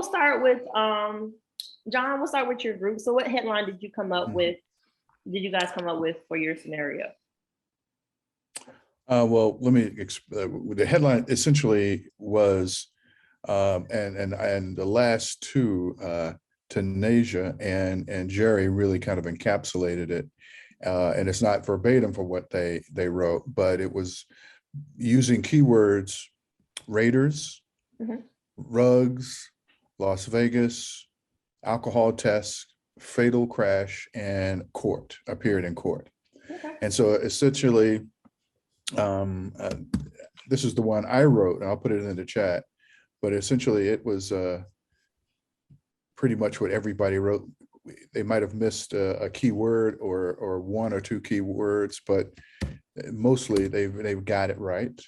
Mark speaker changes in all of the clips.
Speaker 1: we'll start with John. We'll start with your group. So, what headline did you come up with? Did you guys come up with for your scenario?
Speaker 2: Well, let me. The headline essentially was, and the last two, Tanasia and Jerry really kind of encapsulated it, and it's not verbatim for what they wrote, but it was using keywords: Raiders, rugs, Las Vegas, alcohol tests, fatal crash, and court, appeared in court.
Speaker 1: Okay.
Speaker 2: And so essentially, this is the one I wrote, and I'll put it in the chat, but essentially it was pretty much what everybody wrote. They might have missed a key word or one or two key words, but mostly they've got it right,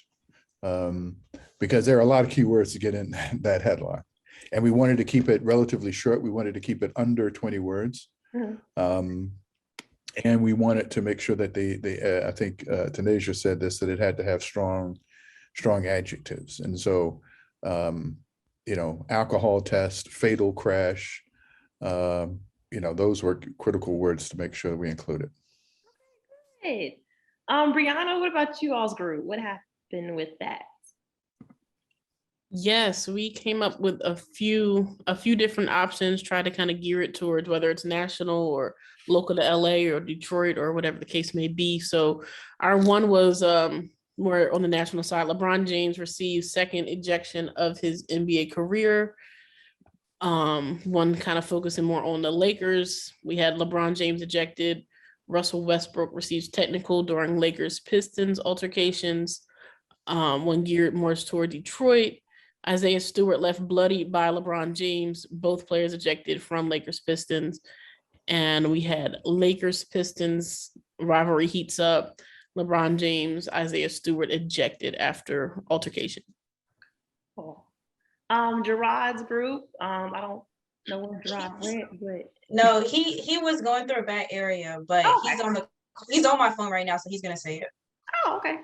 Speaker 2: because there are a lot of keywords to get in that headline. And we wanted to keep it relatively short. We wanted to keep it under 20 words. And we wanted to make sure that I think Tanasia said this, that it had to have strong adjectives. And so, alcohol test, fatal crash, those were critical words to make sure we included.
Speaker 1: Great. Brianna, what about you all's group? What happened with that?
Speaker 3: Yes, we came up with a few different options, try to kind of gear it towards whether it's national or local to LA or Detroit or whatever the case may be. So our one was more on the national side. LeBron James received second ejection of his NBA career. One kind of focusing more on the Lakers. We had LeBron James ejected. Russell Westbrook receives technical during Lakers Pistons altercations. One geared more toward Detroit. Isaiah Stewart left bloodied by LeBron James. Both players ejected from Lakers Pistons. And we had Lakers Pistons rivalry heats up. LeBron James, Isaiah Stewart ejected after altercation.
Speaker 1: Cool. Gerard's group. I don't know where Gerard went, but
Speaker 4: no, he was going through a bad area, but he's on my phone right now, so he's gonna say it.
Speaker 1: Oh, okay.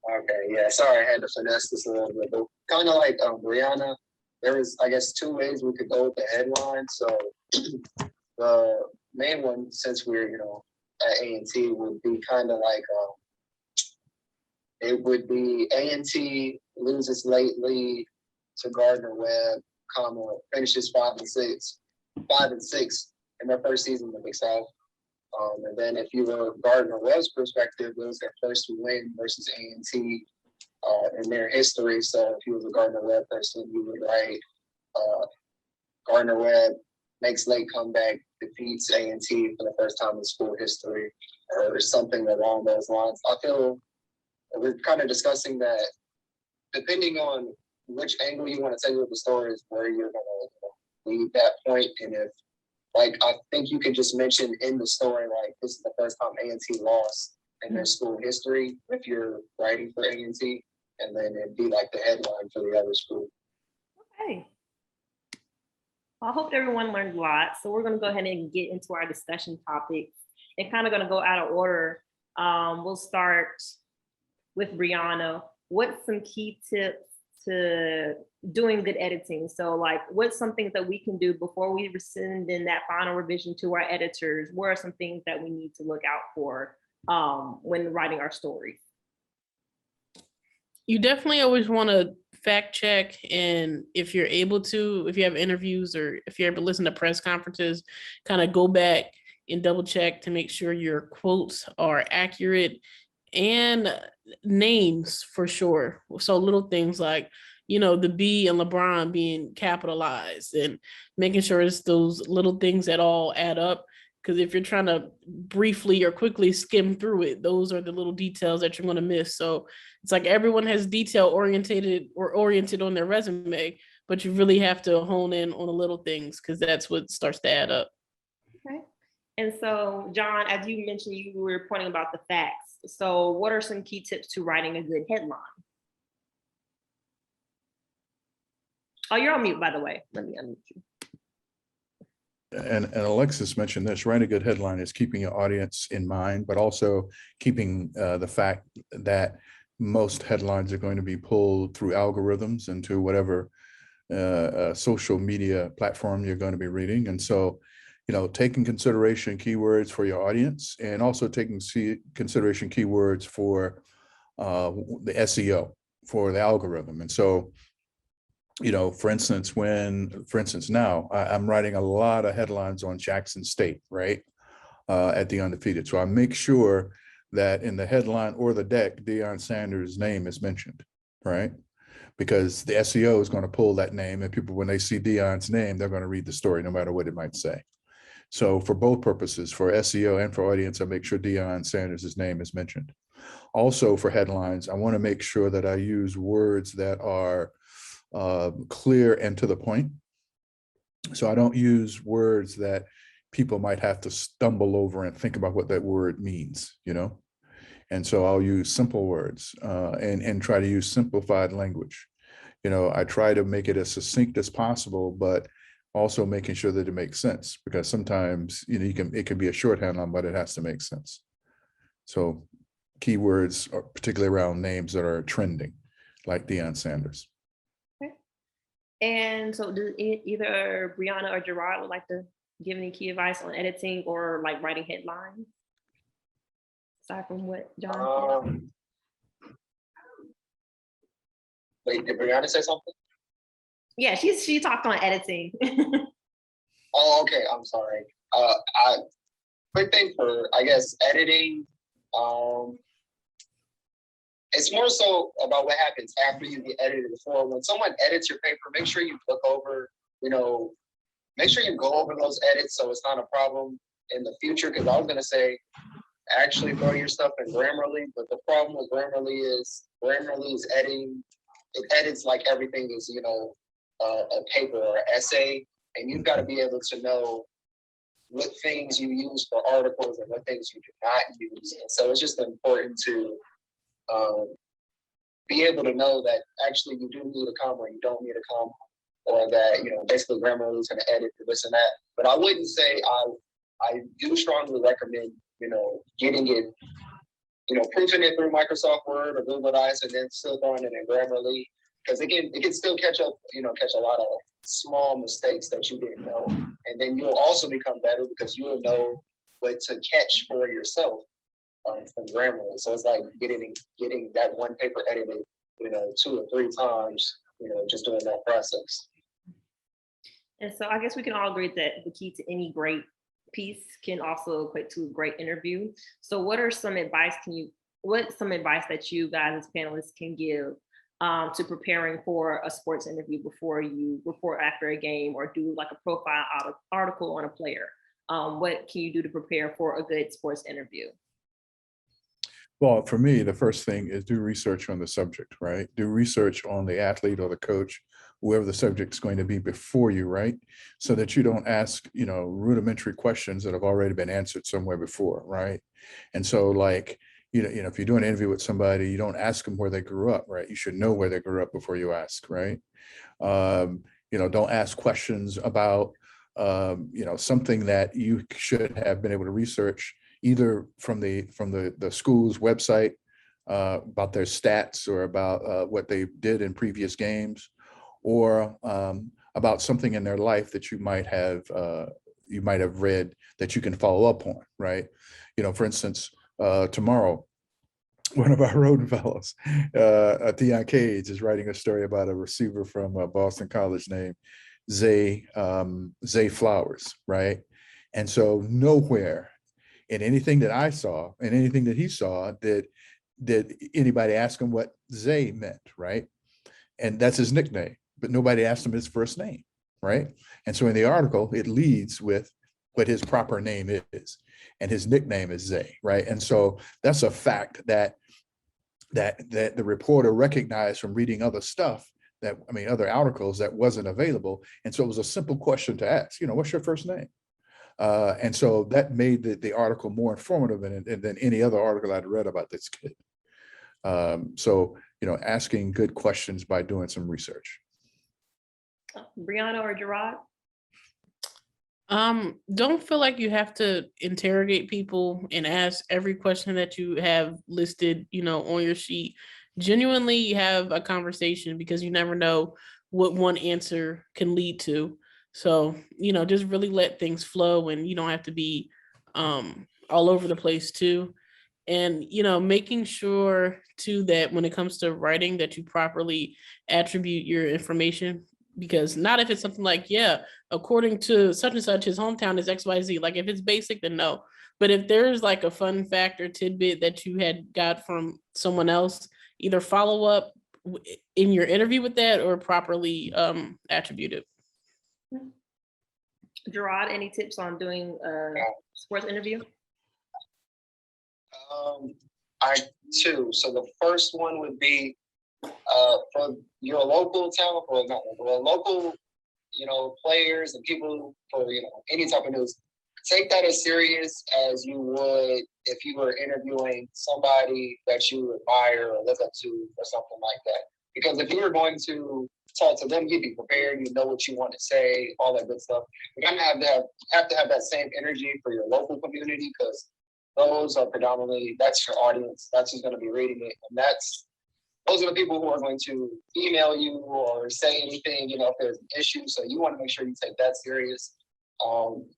Speaker 5: Okay, yeah, sorry, I had to finesse this a little bit, but kind of like Brianna, there was, I guess, two ways we could go with the headline. So the main one, since we're, at A&T, would be kind of like, it would be A&T loses late lead to Gardner-Webb, finishes 5-6 in their first season in the Big South. And then if you were Gardner-Webb's perspective, it was their first win versus A&T in their history. So if you was a Gardner-Webb person, you would write Gardner-Webb makes late comeback, defeats A&T for the first time in school history, or something along those lines. I feel we're kind of discussing that depending on which angle you want to take with the story is where you're going to leave that point. And if, I think you could just mention in the story, this is the first time A&T lost in their school history if you're writing for A&T, and then it'd be like the headline for the other school.
Speaker 1: Okay. Well, I hope everyone learned a lot. So we're going to go ahead and get into our discussion topics and kind of going to go out of order. We'll start with Brianna. What's some key tips to doing good editing? So what's some things that we can do before we send in that final revision to our editors? What are some things that we need to look out for when writing our story?
Speaker 3: You definitely always want to fact check, and if you're able to, if you have interviews or if you're able to listen to press conferences, kind of go back and double check to make sure your quotes are accurate, and names for sure. So little things like, the B and LeBron being capitalized, and making sure it's those little things that all add up. Because if you're trying to briefly or quickly skim through it, those are the little details that you're going to miss. So it's like everyone has detail oriented on their resume, but you really have to hone in on the little things, because that's what starts to add up.
Speaker 1: Okay. And so, John, as you mentioned, you were pointing about the facts. So what are some key tips to writing a good headline? Oh, you're on mute, by the way. Let me unmute you.
Speaker 2: And Alexis mentioned this, writing a good headline is keeping your audience in mind, but also keeping the fact that most headlines are going to be pulled through algorithms into whatever social media platform you're going to be reading. And so, taking consideration keywords for your audience, and also taking consideration keywords for the SEO, for the algorithm. And so, for instance, now I'm writing a lot of headlines on Jackson State, right? At the Undefeated. So I make sure that in the headline or the deck, Deion Sanders' name is mentioned, right? Because the SEO is going to pull that name, and people, when they see Deion's name, they're going to read the story no matter what it might say. So for both purposes, for SEO and for audience, I make sure Deion Sanders' name is mentioned. Also for headlines, I want to make sure that I use words that are clear and to the point. So I don't use words that people might have to stumble over and think about what that word means, And so I'll use simple words and try to use simplified language. I try to make it as succinct as possible, but also making sure that it makes sense, because sometimes, it can be a shorthand line, but it has to make sense. So keywords, particularly around names that are trending, like Deion Sanders.
Speaker 1: Okay. And so do either Brianna or Gerard would like to give any key advice on editing or like writing headlines? Aside from what John said.
Speaker 5: Wait, did Brianna say something?
Speaker 1: Yeah, she talked on editing.
Speaker 5: Oh, okay. I'm sorry. Quick thing for, I guess, editing. It's more so about what happens after you get edited before. When someone edits your paper, make sure you look over, make sure you go over those edits so it's not a problem in the future. Because I was going to say, actually throw your stuff in Grammarly, but the problem with Grammarly is editing. It edits like everything is, a paper or essay, and you've got to be able to know what things you use for articles and what things you do not use. And so it's just important to be able to know that actually you do need a comma or you don't need a comma, or that, basically Grammarly is going to edit this and that. But I wouldn't say I do strongly recommend, getting it, proofing it through Microsoft Word or Google Docs and then still throwing it in Grammarly. Because again, it can still catch up, catch a lot of small mistakes that you didn't know. And then you'll also become better because you'll know what to catch for yourself from Grammarly. So it's like getting that one paper edited, 2 or 3 times, just doing that process.
Speaker 1: And so I guess we can all agree that the key to any great piece can also equate to a great interview. So what are some advice that you guys as panelists can give to preparing for a sports interview before you report after a game or do like a profile article on a player? What can you do to prepare for a good sports interview?
Speaker 2: Well, for me, the first thing is do research on the subject, right? Do research on the athlete or the coach, whoever the subject's going to be before you, right? So that you don't ask, rudimentary questions that have already been answered somewhere before, right? And so like, if you're doing an interview with somebody, you don't ask them where they grew up, right? You should know where they grew up before you ask, right? Don't ask questions about, something that you should have been able to research either from the school's website about their stats or about what they did in previous games, or about something in their life that you might have read that you can follow up on, right? For instance, tomorrow, one of our road fellows, Theon Cage, is writing a story about a receiver from Boston College named Zay Flowers, right? And so nowhere in anything that I saw and anything that he saw did anybody ask him what Zay meant, right? And that's his nickname, but nobody asked him his first name, right? And so in the article, it leads with what his proper name is, and his nickname is Zay, right? And so that's a fact that the reporter recognized from reading other stuff, other articles that wasn't available. And so it was a simple question to ask, what's your first name? And so that made the article more informative than any other article I'd read about this kid. So, asking good questions by doing some research.
Speaker 1: Brianna or Gerard?
Speaker 3: Don't feel like you have to interrogate people and ask every question that you have listed, on your sheet. Genuinely have a conversation, because you never know what one answer can lead to. So, just really let things flow, and you don't have to be all over the place too. And, making sure too that when it comes to writing that you properly attribute your information, because not if it's something like, yeah, according to such and such, his hometown is XYZ. Like if it's basic, then no. But if there's like a fun fact or tidbit that you had got from someone else, either follow up in your interview with that or properly attribute it.
Speaker 1: Gerard, any tips on doing a sports interview?
Speaker 5: I too. So the first one would be for your local town, for local, players and people for any type of news. Take that as serious as you would if you were interviewing somebody that you admire or look up to or something like that. Because if you were going to talk to them, you'd be prepared, you know what you want to say, all that good stuff. You're gonna have to have that same energy for your local community, because those are predominantly, that's your audience. That's who's gonna be reading it. And those are the people who are going to email you or say anything, if there's an issue. So you want to make sure you take that serious.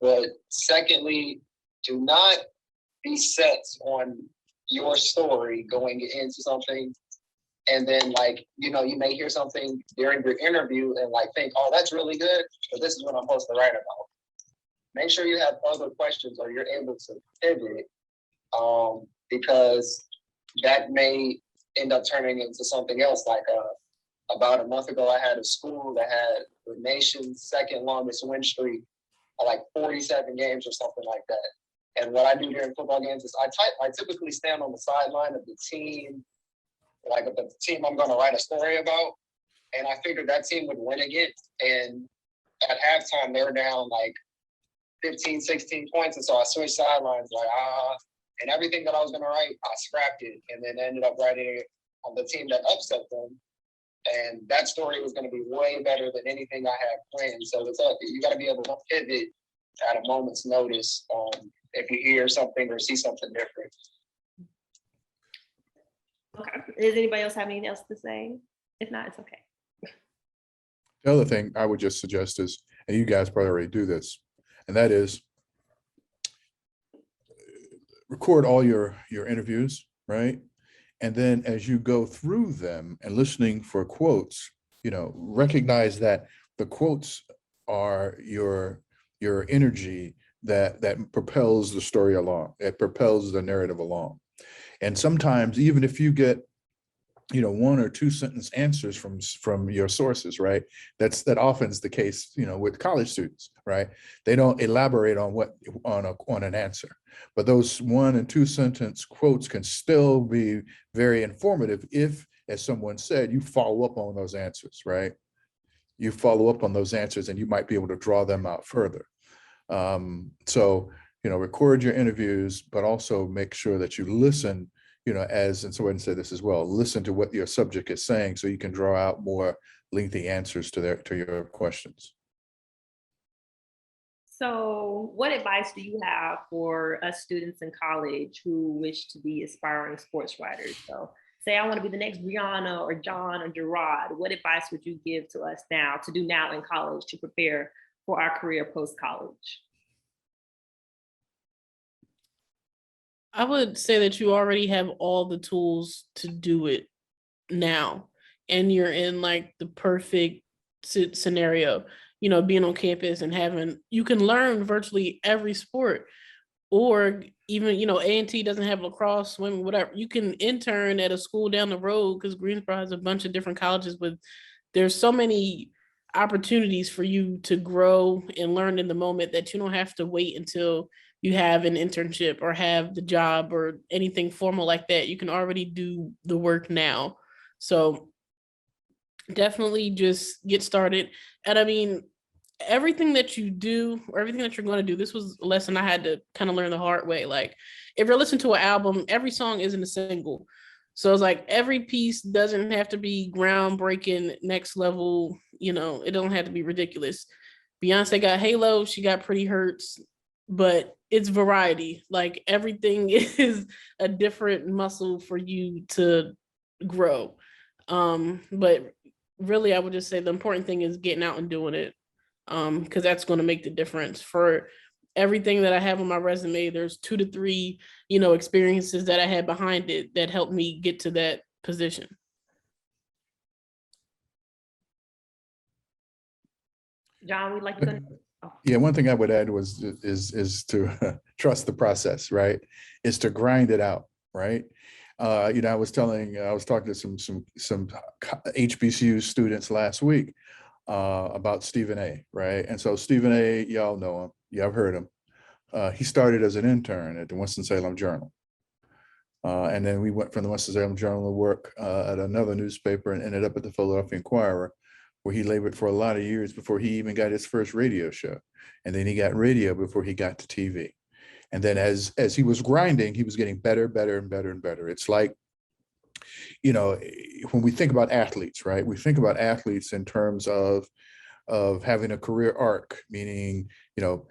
Speaker 5: But secondly, do not be set on your story going into something. And then you may hear something during your interview and think, oh, that's really good, but this is what I'm supposed to write about. Make sure you have other questions or you're able to pivot, because that may end up turning into something else. About a month ago, I had a school that had the nation's second longest win streak, 47 games or something like that. And what I do during football games is I typically stand on the sideline of the team, of the team I'm going to write a story about. And I figured that team would win again. And at halftime, they were down 15, 16 points. And so I switched sidelines, and everything that I was going to write, I scrapped it and then ended up writing it on the team that upset them. And that story was going to be way better than anything I had planned. So you got to be able to pivot at a moment's notice if you hear something or see something different.
Speaker 1: Okay. Does anybody else have anything else to say? If not, it's okay.
Speaker 2: The other thing I would just suggest is, and you guys probably already do this, and that is record all your interviews, right? And then as you go through them and listening for quotes, recognize that the quotes are your energy that propels the story along. It propels the narrative along. And sometimes even if you get, one or two sentence answers from your sources, right? That often is the case, with college students, right? They don't elaborate on an answer, but those 1 and 2 sentence quotes can still be very informative if, as someone said, you follow up on those answers, right? You follow up on those answers and you might be able to draw them out further. So, record your interviews, but also make sure that you listen, and someone said this as well, listen to what your subject is saying so you can draw out more lengthy answers to your questions.
Speaker 1: So what advice do you have for us students in college who wish to be aspiring sports writers? So say I want to be the next Brianna or John or Gerard. What advice would you give to us now to do now in college to prepare for our career post-college?
Speaker 3: I would say that you already have all the tools to do it now, and you're in the perfect scenario, being on campus and you can learn virtually every sport, or even, A&T doesn't have lacrosse, swimming, whatever. You can intern at a school down the road because Greensboro has a bunch of different colleges there's so many opportunities for you to grow and learn in the moment that you don't have to wait until you have an internship or have the job or anything formal like that. You can already do the work now. So definitely just get started. And I mean, everything that you do or everything that you're going to do, this was a lesson I had to kind of learn the hard way. If you're listening to an album, every song isn't a single. So it's every piece doesn't have to be groundbreaking, next level, it don't have to be ridiculous. Beyonce got Halo, she got Pretty Hurts, but it's variety. Everything is a different muscle for you to grow. But really, I would just say the important thing is getting out and doing it, because that's going to make the difference. For everything that I have on my resume, there's 2 to 3, experiences that I had behind it that helped me get to that position.
Speaker 1: John, we'd like to go.
Speaker 2: Yeah, one thing I would add is to trust the process, right? Is to grind it out, right? I was talking to some HBCU students last week about Stephen A, right? And so Stephen A, y'all know him, y'all heard him. He started as an intern at the Winston-Salem Journal. And then we went from the Winston-Salem Journal to work at another newspaper and ended up at the Philadelphia Inquirer, where he labored for a lot of years before he even got his first radio show. And then he got radio before he got to TV. And then as he was grinding, he was getting better, better, and better and better. It's like, when we think about athletes, right? We think about athletes in terms of having a career arc, meaning,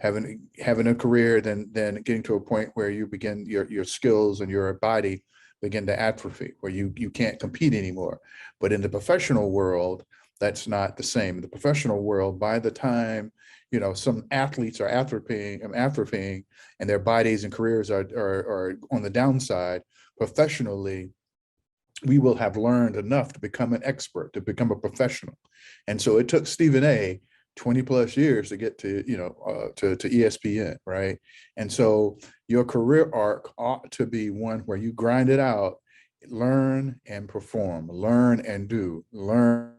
Speaker 2: having a career, then getting to a point where you begin your skills and your body begin to atrophy, where you can't compete anymore. But in the professional world, that's not the same. In the professional world, by the time, some athletes are atrophying and their bodies and careers are on the downside, professionally, we will have learned enough to become an expert, to become a professional. And so it took Stephen A 20 plus years to get to, to ESPN, right? And so your career arc ought to be one where you grind it out, learn and perform, learn and do, learn.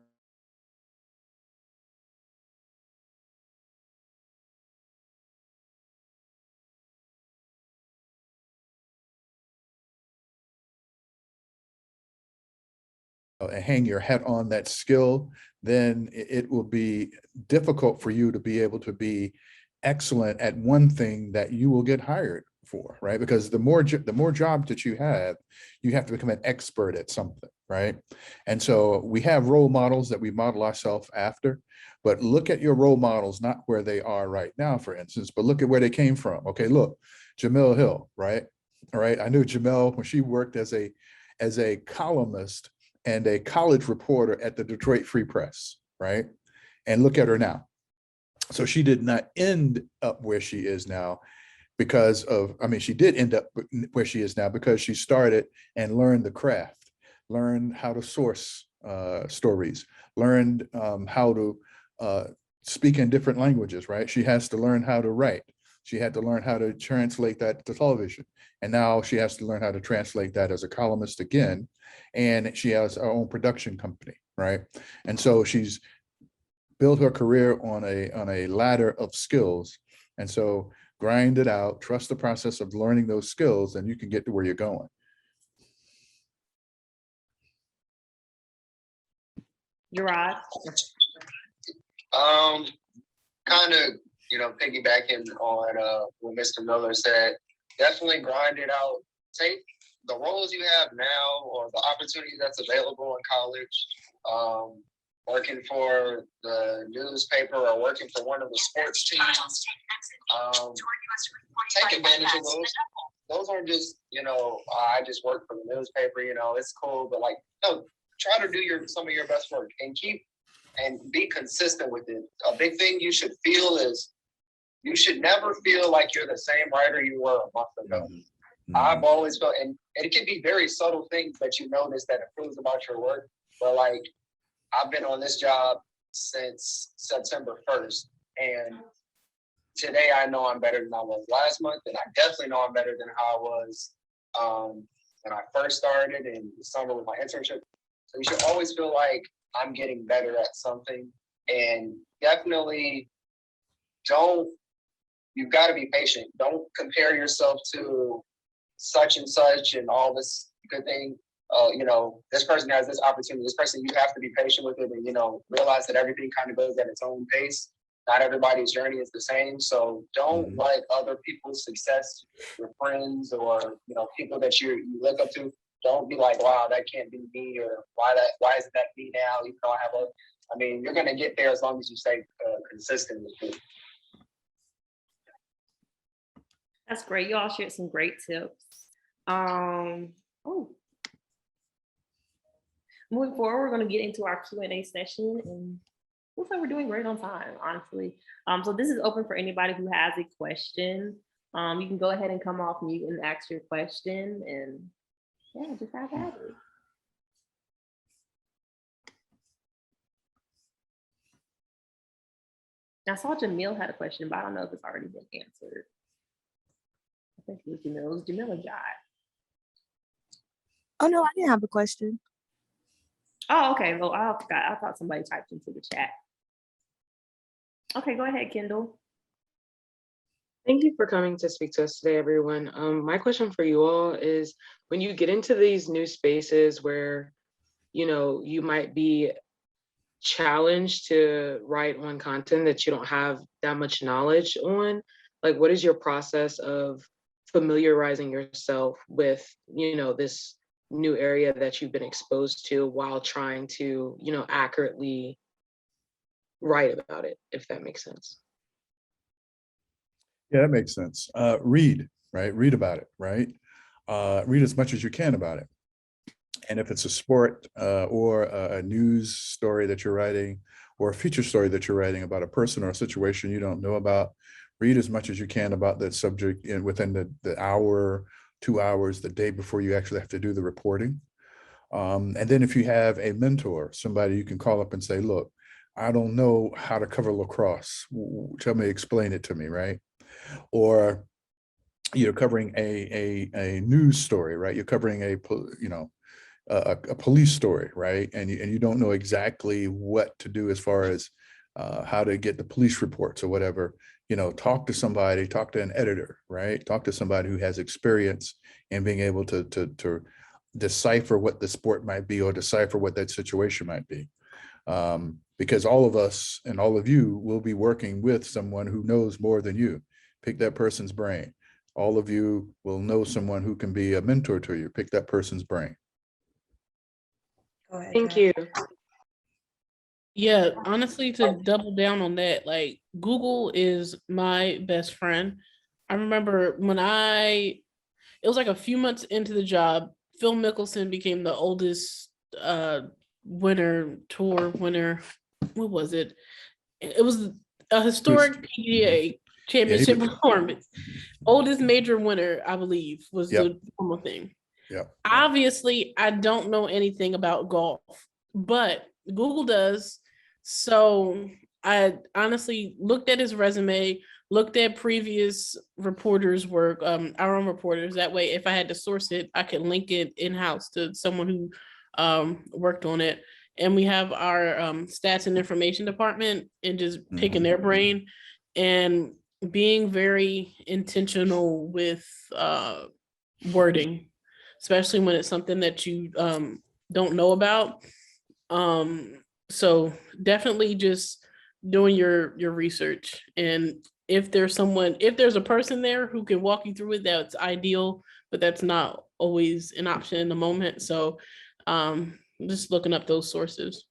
Speaker 2: And hang your hat on that skill, then it will be difficult for you to be able to be excellent at one thing that you will get hired for, right? Because the more jobs that you have to become an expert at something, right? And so we have role models that we model ourselves after, but look at your role models, not where they are right now, for instance, but look at where they came from. Okay, look, Jamel Hill, right? All right, I knew Jamel when she worked as a columnist and a college reporter at the Detroit Free Press, right? And look at her now. So she did not end up where she is now because of, she did end up where she is now because she started and learned the craft, learned how to source stories, learned how to speak in different languages, right? She has to learn how to write. She had to learn how to translate that to television. And now she has to learn how to translate that as a columnist again. And she has her own production company, right? And so she's built her career on a ladder of skills. And so grind it out, trust the process of learning those skills, and you can get to where you're going.
Speaker 1: Gerard?
Speaker 5: Kind of, piggybacking on what Mr. Miller said, definitely grind it out. Take the roles you have now or the opportunity that's available in college, working for the newspaper or working for one of the sports teams. Take advantage of those. Those aren't just, I just work for the newspaper, it's cool, but try to do some of your best work and be consistent with it. A big thing you should feel is you should never feel like you're the same writer you were a month ago. Mm-hmm. I've always felt, and it can be very subtle things that you notice that improves about your work. But I've been on this job since September 1st, and today I know I'm better than I was last month, and I definitely know I'm better than how I was when I first started in the summer with my internship. So you should always feel like I'm getting better at something, and definitely you've got to be patient. Don't compare yourself to such and such and all this good thing. This person has this opportunity, this person, you have to be patient with it and, realize that everything kind of goes at its own pace. Not everybody's journey is the same. So don't let other people's success, your friends or, people that you look up to, don't be like, wow, that can't be me, or why isn't that me now? You're going to get there as long as you stay consistent with it.
Speaker 1: That's great. You all shared some great tips. moving forward, we're going to get into our Q&A session, and looks like we're doing great on time, honestly. So this is open for anybody who has a question. You can go ahead and come off mute and ask your question, and yeah, just have at it. I saw Jamil had a question, but I don't know if it's already been answered. I think it was Jamil. It was Jamil or Jai?
Speaker 6: Oh no, I didn't have a question.
Speaker 1: Oh, okay. Well, I forgot. I thought somebody typed into the chat. Okay, go ahead, Kendall.
Speaker 7: Thank you for coming to speak to us today, everyone. My question for you all is, when you get into these new spaces where, you know, you might be challenged to write on content that you don't have that much knowledge on, like, what is your process of familiarizing yourself with, you know, this new area that you've been exposed to while trying to, you know, accurately write about it, if that makes sense?
Speaker 2: Yeah, that makes sense. Read, right? Read about it, right? Read as much as you can about it. And if it's a sport or a news story that you're writing, or a feature story that you're writing about a person or a situation you don't know about, read as much as you can about that subject within the hour, 2 hours, the day before you actually have to do the reporting. And then if you have a mentor, somebody you can call up and say, look, I don't know how to cover lacrosse. Tell me, explain it to me, right? Or you're covering a news story, right? You're covering a police story, right? And you don't know exactly what to do as far as how to get the police reports or whatever. You know, talk to somebody, talk to an editor, right? Talk to somebody who has experience in being able to decipher what the sport might be, or decipher what that situation might be. Because all of us and all of you will be working with someone who knows more than you. Pick that person's brain. All of you will know someone who can be a mentor to you. Pick that person's brain.
Speaker 4: Go ahead,
Speaker 7: Thank
Speaker 4: Jai.
Speaker 7: you.
Speaker 3: Yeah, honestly, to double down on that, like, Google is my best friend. I remember when it was like a few months into the job, Phil Mickelson became the oldest tour winner. What was it? It was a historic PGA championship performance. Oldest major winner, I believe, was
Speaker 2: Yep.
Speaker 3: the normal thing.
Speaker 2: Yeah.
Speaker 3: Obviously, I don't know anything about golf, but Google does. So I honestly looked at his resume, looked at previous reporters' work, our own reporters. That way, if I had to source it, I could link it in-house to someone who worked on it. And we have our stats and information department, and just picking their brain and being very intentional with wording, especially when it's something that you don't know about. So definitely just doing your research. And if there's a person there who can walk you through it, that's ideal, but that's not always an option in the moment. So just looking up those sources.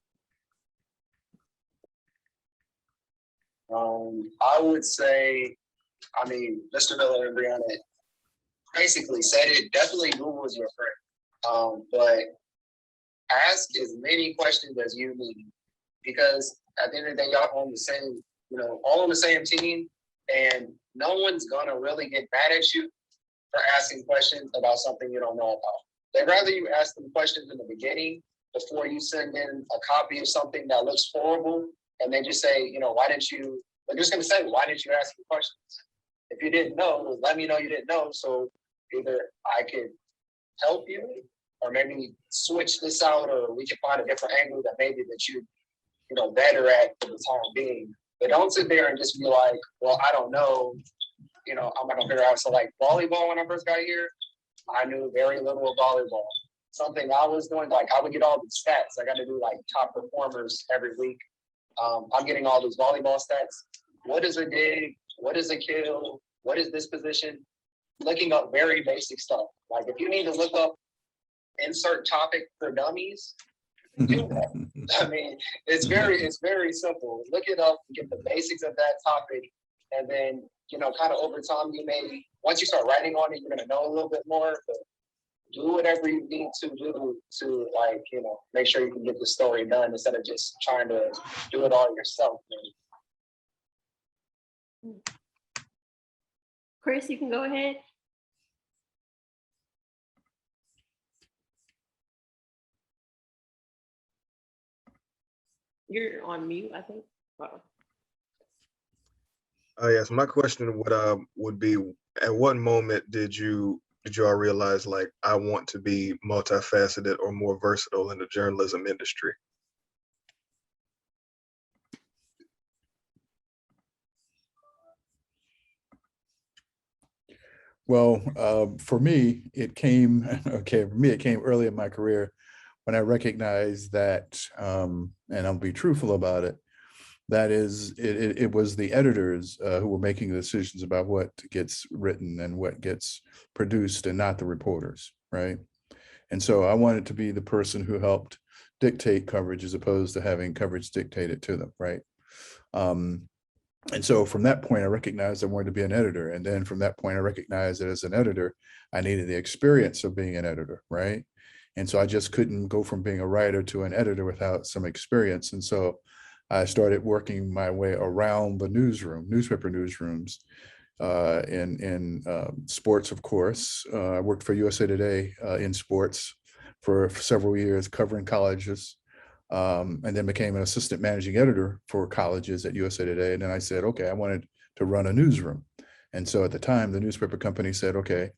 Speaker 5: I would say, I mean, Mr. Miller and Brianna basically said it. Definitely Google is your friend. But ask as many questions as you need, because at the end of the day, y'all on the same, all on the same team, and no one's gonna really get mad at you for asking questions about something you don't know about. They'd rather you ask them questions in the beginning before you send in a copy of something that looks horrible, and they just say, why didn't you? They're just gonna say, why didn't you ask me questions? If you didn't know, let me know you didn't know, so either I could help you, or maybe switch this out, or we can find a different angle that maybe that you better at for the time being. But don't sit there and just be like, well, I don't know, I'm not gonna figure out. So like volleyball, when I first got here, I knew very little of volleyball. Something I was doing, like I would get all the stats. I got to do like top performers every week. I'm getting all these volleyball stats. What is a dig? What is a kill? What is this position? Looking up very basic stuff. Like if you need to look up insert topic for dummies, do that. I mean, it's very simple. Look it up, get the basics of that topic, and then kind of over time, once you start writing on it, you're gonna know a little bit more. But do whatever you need to do to, like, you know, make sure you can get the story done instead of just trying to do it all yourself.
Speaker 1: Chris, you can go ahead. You're on mute, I think. Uh-oh.
Speaker 6: Yes, my question would be, at what moment did you all realize, like, I want to be multifaceted or more versatile in the journalism industry?
Speaker 2: Well, for me, it came, okay, for me, it came early in my career when I recognized that, and I'll be truthful about it, that is, it was the editors who were making the decisions about what gets written and what gets produced, and not the reporters, right? And so I wanted to be the person who helped dictate coverage as opposed to having coverage dictated to them, right? And so from that point, I recognized I wanted to be an editor. And then from that point, I recognized that as an editor, I needed the experience of being an editor, right? And so I just couldn't go from being a writer to an editor without some experience. And so I started working my way around the newsroom, newspaper newsrooms, in sports, of course. I worked for USA Today in sports for several years, covering colleges. And then became an assistant managing editor for colleges at USA Today. And then I said, okay, I wanted to run a newsroom. And so at the time, the newspaper company said, okay,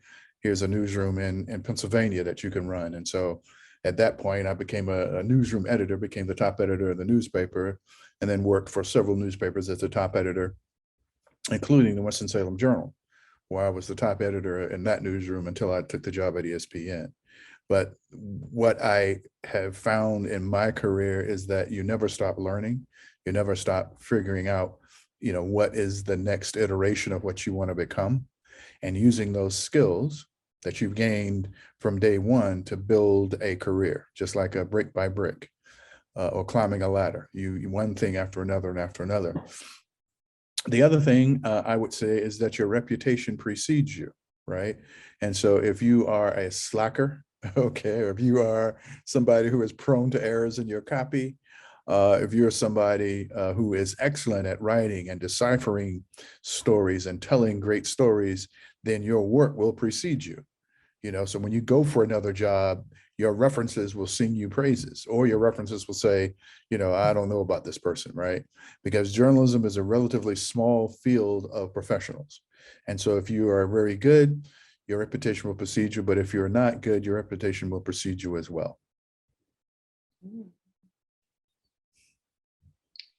Speaker 2: here's a newsroom in Pennsylvania that you can run. And so at that point, I became a newsroom editor, became the top editor of the newspaper, and then worked for several newspapers as the top editor, including the Winston-Salem Journal, where I was the top editor in that newsroom until I took the job at ESPN. But what I have found in my career is that you never stop learning. You never stop figuring out, you know, what is the next iteration of what you want to become, and using those skills that you've gained from day one to build a career, just like a brick by brick, or climbing a ladder. You one thing after another and after another. The other thing I would say is that your reputation precedes you, right? And so if you are a slacker, okay, or if you are somebody who is prone to errors in your copy, if you're somebody who is excellent at writing and deciphering stories and telling great stories, then your work will precede you. You know, so when you go for another job, your references will sing you praises, or your references will say, you know, I don't know about this person, right? Because journalism is a relatively small field of professionals. And so if you are very good, your reputation will precede you, but if you're not good, your reputation will precede you as well.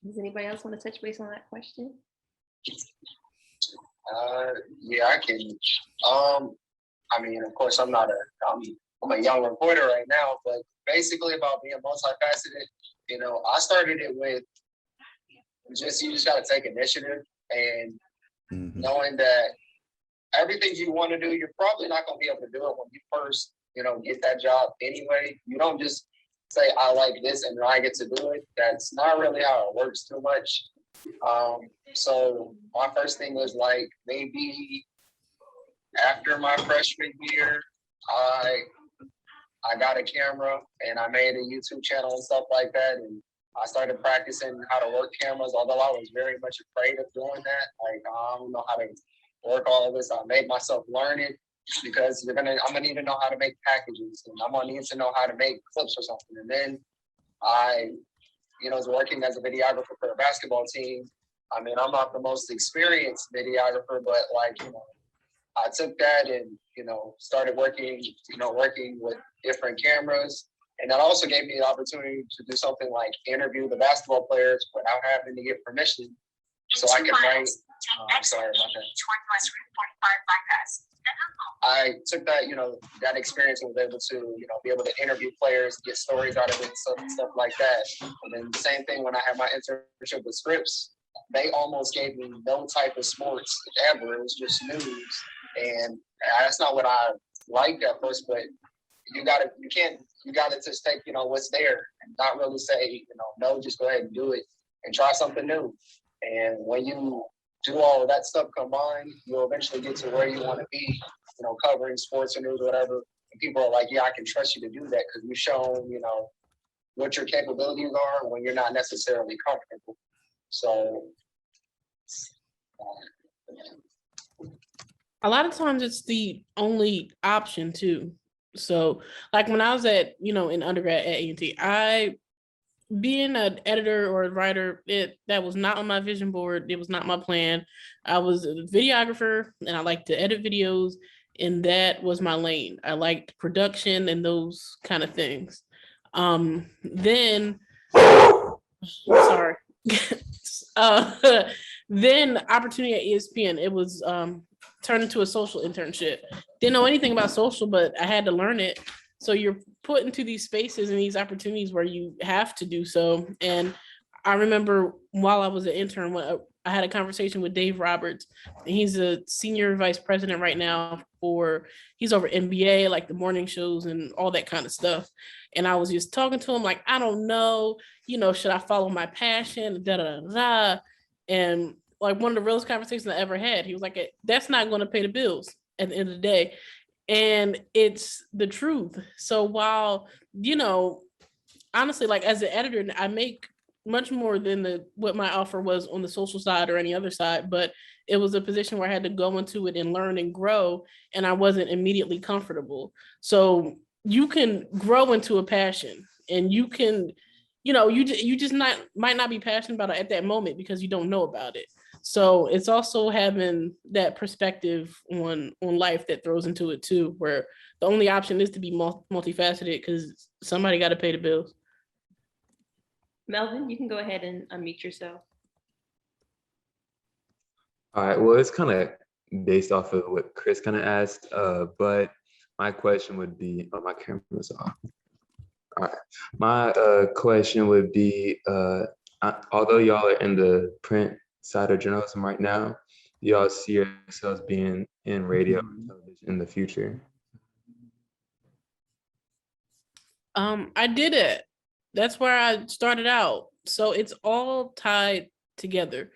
Speaker 1: Does anybody else want to touch base on that question?
Speaker 5: Yeah, I can. I mean, of course, I'm a young reporter right now, but basically about being multifaceted, you know, I started it with you just got to take initiative, and knowing that everything you want to do, you're probably not going to be able to do it when you first, you know, get that job anyway. You don't just say, I like this and I get to do it. That's not really how it works too much. So my first thing was like, maybe after my freshman year, I got a camera and I made a YouTube channel and stuff like that. And I started practicing how to work cameras, although I was very much afraid of doing that. Like, I don't know how to work all of this. I made myself learn it because I'm gonna need to know how to make packages, and I'm gonna need to know how to make clips or something. And then I, you know, was working as a videographer for a basketball team. I mean, I'm not the most experienced videographer, but like, you know, I took that and, you know, started working with different cameras. And that also gave me the opportunity to do something like interview the basketball players without having to get permission. So I could write. I'm sorry about that. I took that, you know, that experience and was able to, you know, be able to interview players, get stories out of it, stuff like that. And then the same thing when I had my internship with Scripps, they almost gave me no type of sports ever. It was just news. And that's not what I liked at first, but you gotta just take, you know, what's there and not really say, you know, no, just go ahead and do it and try something new. And when you do all of that stuff combined, you'll eventually get to where you want to be, you know, covering sports or news or whatever. And people are like, yeah, I can trust you to do that because you've shown, you know, what your capabilities are when you're not necessarily comfortable. So,
Speaker 3: A lot of times it's the only option too. So like when I was at, in undergrad at A&T, being an editor or a writer, that was not on my vision board. It was not my plan. I was a videographer and I liked to edit videos, and that was my lane. I liked production and those kind of things. Then sorry. Then opportunity at ESPN. It was turned into a social internship. Didn't know anything about social, but I had to learn it. So you're put into these spaces and these opportunities where you have to do so. And I remember while I was an intern, when I had a conversation with Dave Roberts, and he's a senior vice president right now he's over NBA, like the morning shows and all that kind of stuff. And I was just talking to him like, I don't know, should I follow my passion? Da, da, da, da. And like one of the realest conversations I ever had, he was like, that's not going to pay the bills at the end of the day. And it's the truth. So while, honestly, like as an editor, I make much more than what my offer was on the social side or any other side, but it was a position where I had to go into it and learn and grow, and I wasn't immediately comfortable. So you can grow into a passion, and you can, you just might not be passionate about it at that moment because you don't know about it. So it's also having that perspective on life that throws into it too, where the only option is to be multifaceted because somebody got to pay the bills.
Speaker 1: Melvin, you can go ahead and unmute yourself.
Speaker 8: All right, well, it's kind of based off of what Chris kind of asked, but my question would be, oh, my camera's off. All right, my question would be, although y'all are in the print side of journalism right now, do y'all see yourselves being in radio and television in the future?
Speaker 3: I did it. That's where I started out. So it's all tied together.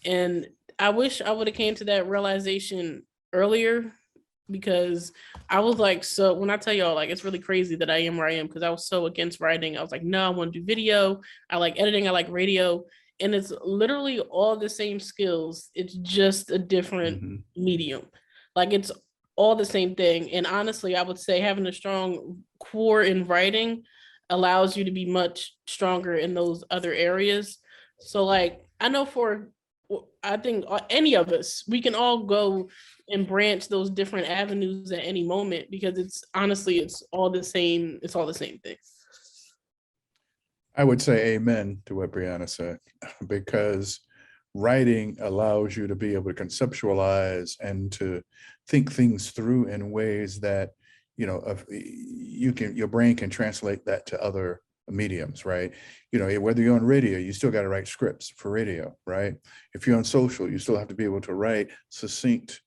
Speaker 3: And I wish I would have came to that realization earlier, because I was like, so when I tell y'all, like, it's really crazy that I am where I am, because I was so against writing. I was like, no, I want to do video. I like editing. I like radio. And it's literally all the same skills. It's just a different medium. Like it's all the same thing. And honestly, I would say having a strong core in writing allows you to be much stronger in those other areas. So like, I know I think any of us, we can all go and branch those different avenues at any moment, because it's all the same. It's all the same thing.
Speaker 2: I would say amen to what Brianna said, because writing allows you to be able to conceptualize and to think things through in ways that, your brain can translate that to other mediums, right? Whether you're on radio, you still got to write scripts for radio, right? If you're on social, you still have to be able to write succinct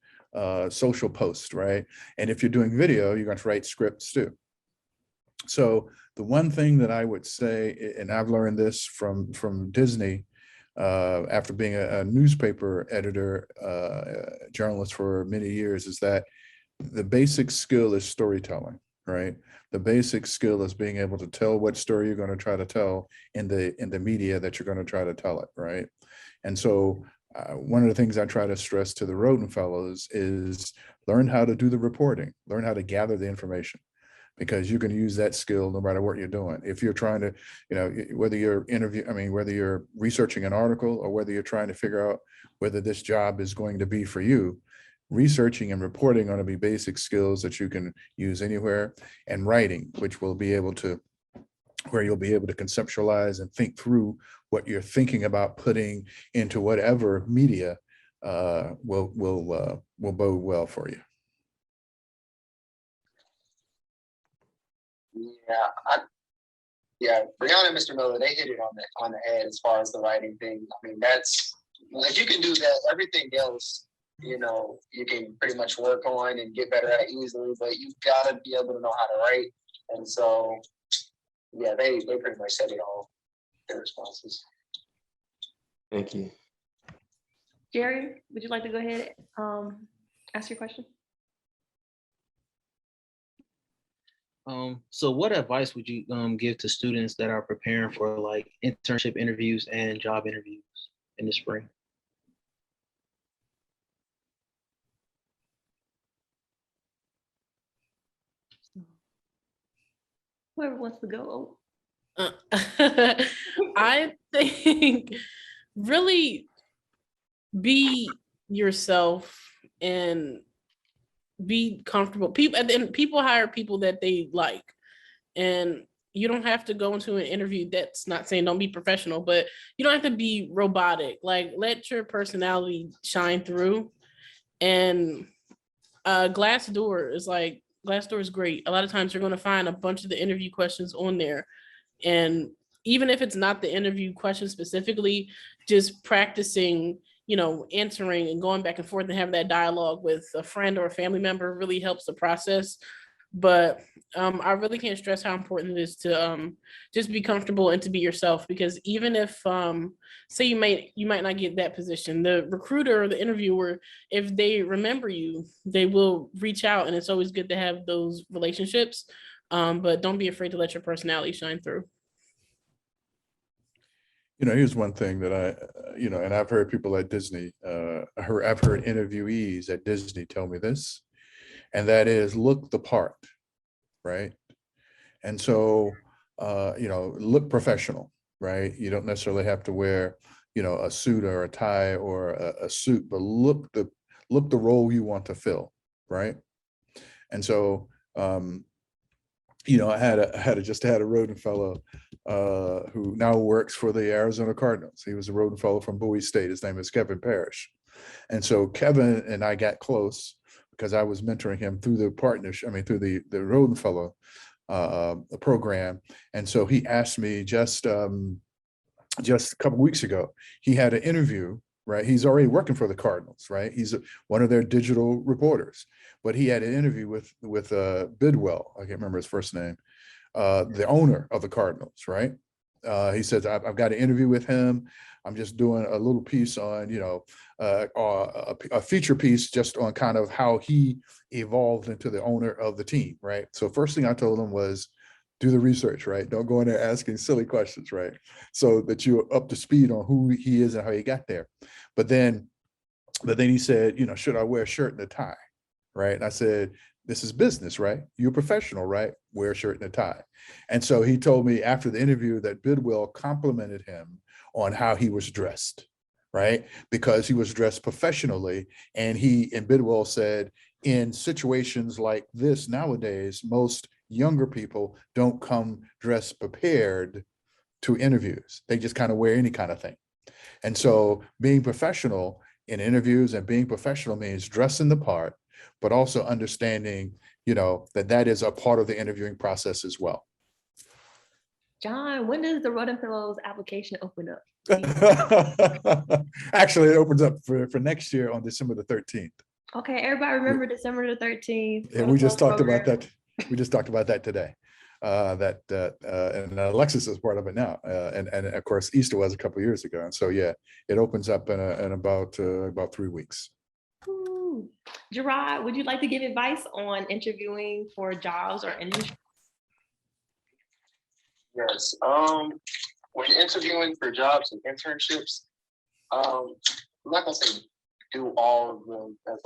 Speaker 2: social posts, right? And if you're doing video, you're going to write scripts too. So the one thing that I would say, and I've learned this from Disney, after being a newspaper editor, journalist for many years, is that the basic skill is storytelling, right? The basic skill is being able to tell what story you're going to try to tell in the media that you're going to try to tell it, right? And so one of the things I try to stress to the Roden fellows is learn how to do the reporting, learn how to gather the information, because you can use that skill no matter what you're doing. If you're trying to, whether whether you're researching an article or whether you're trying to figure out whether this job is going to be for you, researching and reporting are going to be basic skills that you can use anywhere, and writing, which will be able to, where you'll be able to conceptualize and think through what you're thinking about putting into whatever media, will bode well for you.
Speaker 5: Yeah, Brianna and Mr. Miller, they hit it on the head as far as the writing thing. I mean, that's, if you can do that, everything else, you can pretty much work on and get better at easily, but you've got to be able to know how to write. And so, yeah, they pretty much said it all, their responses.
Speaker 8: Thank you.
Speaker 1: Jerry, would you like to go ahead, ask your question?
Speaker 9: So what advice would you give to students that are preparing for like internship interviews and job interviews in the spring?
Speaker 1: Whoever wants to go.
Speaker 3: I think really be yourself and be comfortable. People, and then people hire people that they like, and you don't have to go into an interview. That's not saying don't be professional, but you don't have to be robotic. Like, let your personality shine through. And Glassdoor is great. A lot of times you're going to find a bunch of the interview questions on there, and even if it's not the interview question specifically, just practicing, answering and going back and forth and having that dialogue with a friend or a family member really helps the process. But I really can't stress how important it is to just be comfortable and to be yourself, because even if say you might not get that position, the recruiter or the interviewer, if they remember you, they will reach out, and it's always good to have those relationships. But don't be afraid to let your personality shine through.
Speaker 2: Here's one thing that and I've heard people at Disney, I've heard interviewees at Disney tell me this, and that is look the part, right? And so, look professional, right? You don't necessarily have to wear, a suit or a tie or a suit, but look the role you want to fill, right? And so, I just had a rodent fellow who now works for the Arizona Cardinals. He was a rodent fellow from Bowie State. His name is Kevin Parrish. And so Kevin and I got close because I was mentoring him through the partnership, through the rodent fellow program. And so he asked me just a couple of weeks ago, he had an interview, right? He's already working for the Cardinals, right? He's one of their digital reporters, but he had an interview with Bidwell. I can't remember his first name, the owner of the Cardinals, right? He says, I've got an interview with him. I'm just doing a little piece on, a feature piece just on kind of how he evolved into the owner of the team, right? So first thing I told him was, do the research, right? Don't go in there asking silly questions, right? So that you're up to speed on who he is and how he got there. But then he said, should I wear a shirt and a tie, right? And I said, this is business, right? You're a professional, right? Wear a shirt and a tie. And so he told me after the interview that Bidwell complimented him on how he was dressed, right? Because he was dressed professionally. And Bidwell said, in situations like this nowadays, most younger people don't come dressed prepared to interviews. They just kind of wear any kind of thing. And so being professional in interviews and being professional means dressing the part, but also understanding, that is a part of the interviewing process as well.
Speaker 1: John, when does the Rodent Fellows application open up?
Speaker 2: Actually, it opens up for next year on December the 13th.
Speaker 1: Okay, everybody remember December the 13th.
Speaker 2: Yeah, we just talked about that. We just talked about that today. And Alexis is part of it now. And of course, Easter was a couple of years ago. And so, yeah, it opens up in about 3 weeks.
Speaker 1: Ooh. Gerard, would you like to give advice on interviewing for jobs or industry?
Speaker 5: Yes. When interviewing for jobs and internships, I'm not gonna say do all of them as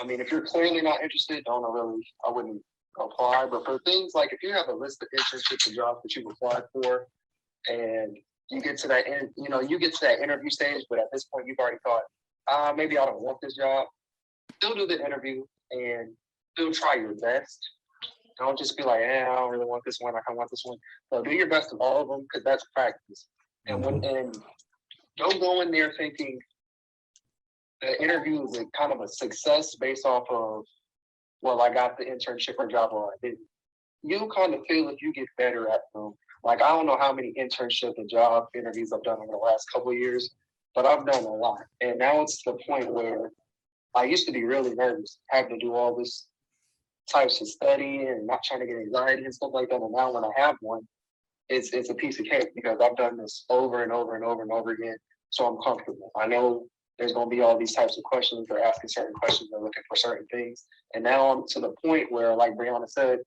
Speaker 5: if you're clearly not interested, I wouldn't apply. But for things like if you have a list of internships and jobs that you've applied for, and you get to that interview stage, but at this point you've already thought, maybe I don't want this job, still do the interview and still try your best. Don't just be like, I don't really want this one. I kind of want this one. So do your best of all of them, because that's practice. And don't go in there thinking the interview is kind of a success based off of, well, I got the internship or job or I didn't. You kind of feel if you get better at them. I don't know how many internship and job interviews I've done over the last couple of years, but I've done a lot. And now it's to the point where I used to be really nervous, having to do all this types of study and not trying to get anxiety and stuff like that. And now when I have one, it's a piece of cake because I've done this over and over and over and over again. So I'm comfortable. I know there's going to be all these types of questions. They're asking certain questions. They're looking for certain things. And now I'm to the point where, like Brianna said,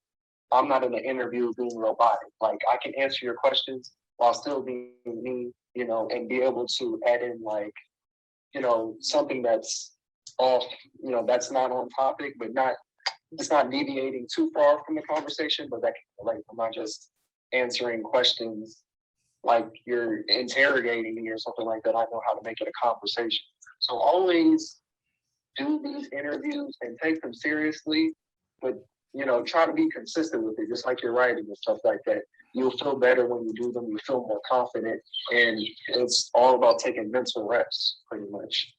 Speaker 5: I'm not in the interview being robotic. Like I can answer your questions while still being me, you know, and be able to add in like, you know, something that's off, you know, that's not on topic, but it's not deviating too far from the conversation, but that can relate. I'm not just answering questions like you're interrogating me or something like that. I know how to make it a conversation. So always do these interviews and take them seriously, but you know, try to be consistent with it, just like your writing and stuff like that. You'll feel better when you do them. You feel more confident, and it's all about taking mental reps, pretty much.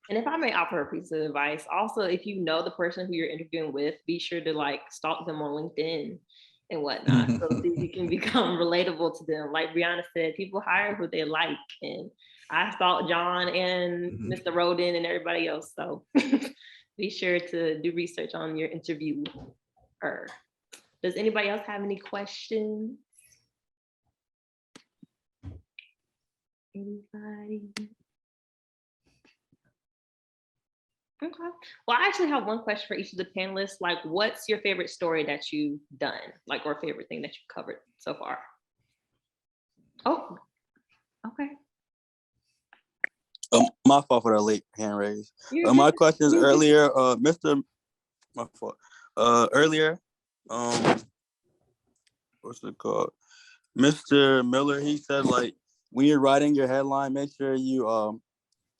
Speaker 1: And if I may offer a piece of advice, also, if you know the person who you're interviewing with, be sure to like stalk them on LinkedIn and whatnot. So that you can become relatable to them. Like Brianna said, people hire who they like. And I stalked John and Mr. Roden and everybody else. So be sure to do research on your interviewer. Does anybody else have any questions? Anybody? Okay. Well, I actually have one question for each of the panelists. Like, what's your favorite story that you've done? Like, or favorite thing that you've covered so far? Oh, okay.
Speaker 10: My fault for the late hand raise. My question is earlier, my fault. Earlier, what's it called? Mr. Miller, he said like when you're writing your headline, make sure you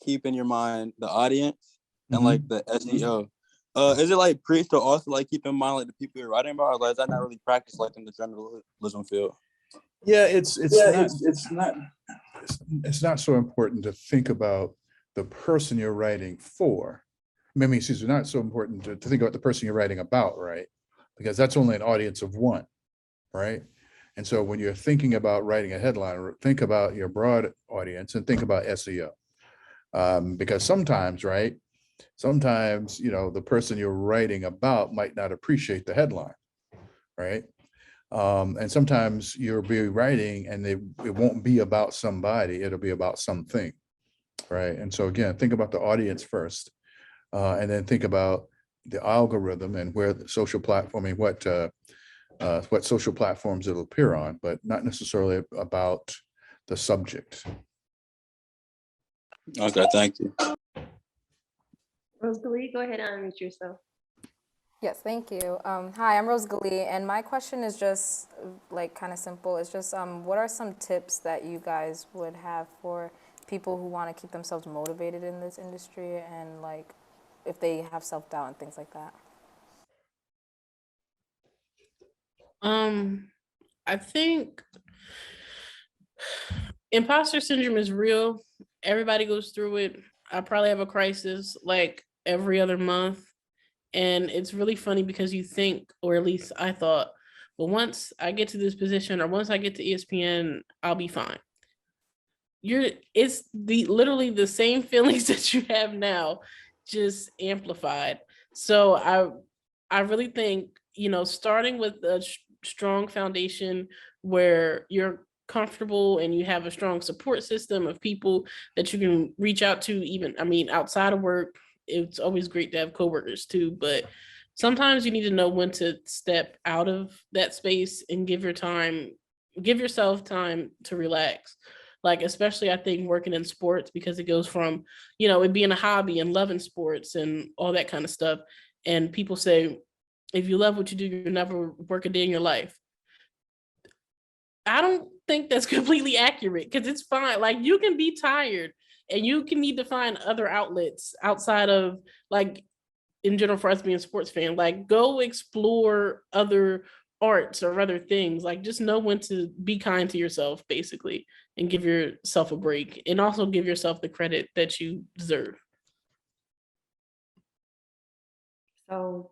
Speaker 10: keep in your mind the audience and like the SEO. Is it like preached to also like keep in mind like the people you're writing about, or like, is that not really practiced like in the journalism field?
Speaker 2: Yeah, it's not so important to think about the person you're writing for. I mean, excuse me, not so important to think about the person you're writing about, right? Because that's only an audience of one, right? And so when you're thinking about writing a headline, think about your broad audience and think about SEO. Because sometimes, right? Sometimes, you know, the person you're writing about might not appreciate the headline, right? And sometimes you'll be writing and it won't be about somebody, it'll be about something, right? And so again, think about the audience first, and then think about the algorithm and where the social platform, I mean, what social platforms it'll appear on, but not necessarily about the subject.
Speaker 10: Okay, thank you.
Speaker 1: Rose Glee, go ahead and unmute yourself.
Speaker 11: Yes, thank you. Hi, I'm Rose Glee, and my question is just like kind of simple. It's just what are some tips that you guys would have for people who want to keep themselves motivated in this industry, and like if they have self-doubt and things like that?
Speaker 3: I think imposter syndrome is real. Everybody goes through it. I probably have a crisis like every other month. And it's really funny because you think, or at least I thought, well, once I get to this position or once I get to ESPN, I'll be fine. It's literally the same feelings that you have now, just amplified. So I really think, you know, starting with a strong foundation where you're comfortable and you have a strong support system of people that you can reach out to, even, I mean, outside of work. It's always great to have coworkers too, but sometimes you need to know when to step out of that space and give yourself time to relax. Like, especially I think working in sports, because it goes from, you know, it being a hobby and loving sports and all that kind of stuff. And people say, if you love what you do, you'll never work a day in your life. I don't think that's completely accurate, because it's fine. Like, you can be tired and you can need to find other outlets outside of, like, in general, for us being a sports fan, like, go explore other arts or other things. Like, just know when to be kind to yourself, basically, and give yourself a break, and also give yourself the credit that you deserve.
Speaker 1: So,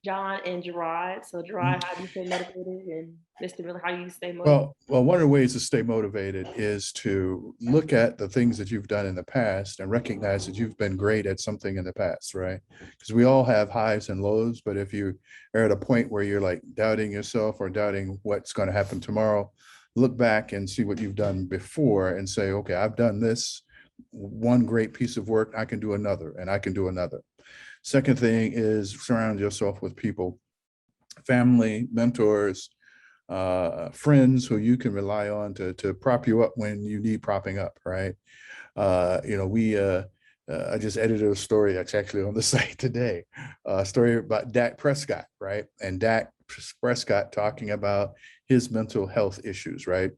Speaker 1: John and Gerard. So Gerard, how do you stay motivated? And Mr. Miller, how do you stay motivated?
Speaker 2: Well, one of the ways to stay motivated is to look at the things that you've done in the past and recognize that you've been great at something in the past, right? Because we all have highs and lows, but if you are at a point where you're like doubting yourself or doubting what's going to happen tomorrow, look back and see what you've done before and say, okay, I've done this one great piece of work, I can do another, and I can do another. Second thing is surround yourself with people, family, mentors, friends who you can rely on to prop you up when you need propping up, right? I just edited a story that's actually on the site today, a story about Dak Prescott, right? And Dak Prescott talking about his mental health issues, right?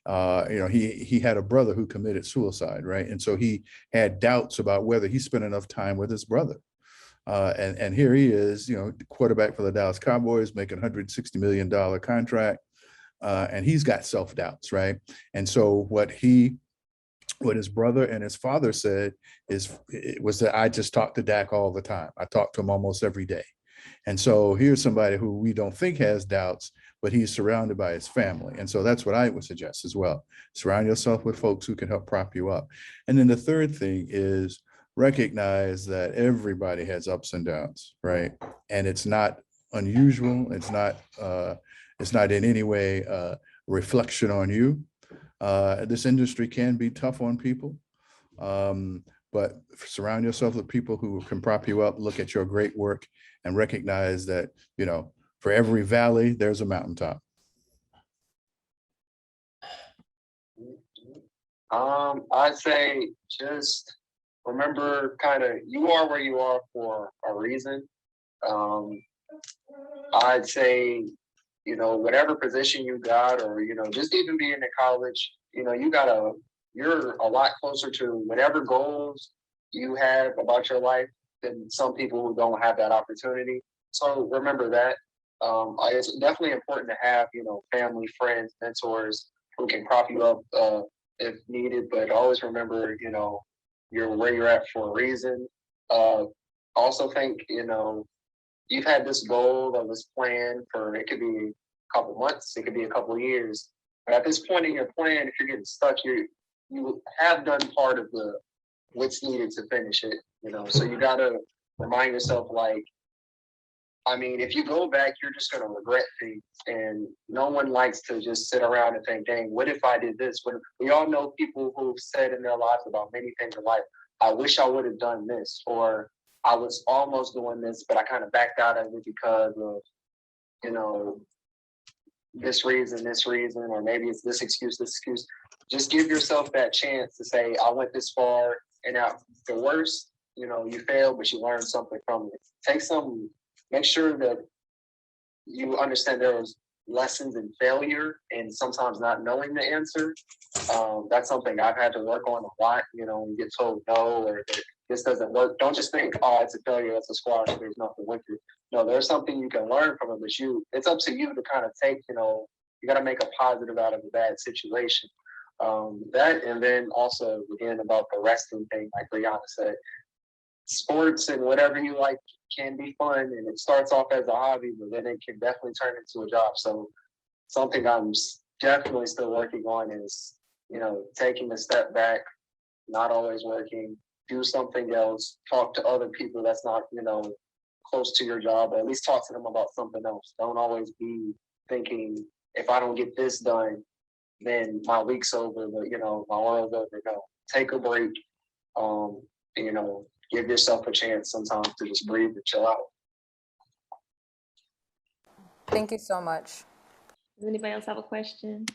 Speaker 2: He had a brother who committed suicide, right? And so he had doubts about whether he spent enough time with his brother. And here he is, quarterback for the Dallas Cowboys, making $160 million contract. And he's got self-doubts, right? And so what his brother and his father said was that I just talk to Dak all the time. I talk to him almost every day. And so here's somebody who we don't think has doubts, but he's surrounded by his family. And so that's what I would suggest as well. Surround yourself with folks who can help prop you up. And then the third thing is recognize that everybody has ups and downs, right? And it's not unusual. It's not in any way a reflection on you. This industry can be tough on people, but surround yourself with people who can prop you up, look at your great work, and recognize that, for every valley, there's a mountaintop.
Speaker 5: I'd say just remember you are where you are for a reason. I'd say, whatever position you got, or, just even being in college, you're a lot closer to whatever goals you have about your life than some people who don't have that opportunity. So remember that. It's definitely important to have, family, friends, mentors who can prop you up if needed, but always remember, you're where you're at for a reason. Also think, you've had this goal or this plan for, it could be a couple months, it could be a couple of years. But at this point in your plan, if you're getting stuck, you have done part of what's needed to finish it, So you gotta remind yourself, if you go back, you're just gonna regret things, and no one likes to just sit around and think, dang, what if I did this? We all know people who've said in their lives about many things in life, I wish I would have done this, or I was almost doing this, but I kind of backed out of it because of, this reason, or maybe it's this excuse. Just give yourself that chance to say, I went this far, and now the worst, you failed, but you learned something from it. Make sure that you understand there was lessons in failure and sometimes not knowing the answer. That's something I've had to work on a lot, when you get told no, or that this doesn't work. Don't just think, oh, it's a failure, it's a squash, there's nothing with it. No, there's something you can learn from it, but it's up to you to kind of take, you got to make a positive out of a bad situation. That, and then also, again, about the resting thing, like Brianna said, sports and whatever you like can be fun, and it starts off as a hobby, but then it can definitely turn into a job. So something I'm definitely still working on is, taking a step back, not always working, do something else, talk to other people that's not, close to your job, or at least talk to them about something else. Don't always be thinking, if I don't get this done, then my week's over, but, my world's over. No, take a break, give yourself a chance sometimes to just breathe and chill out.
Speaker 11: Thank you so much.
Speaker 1: Does anybody else have a question?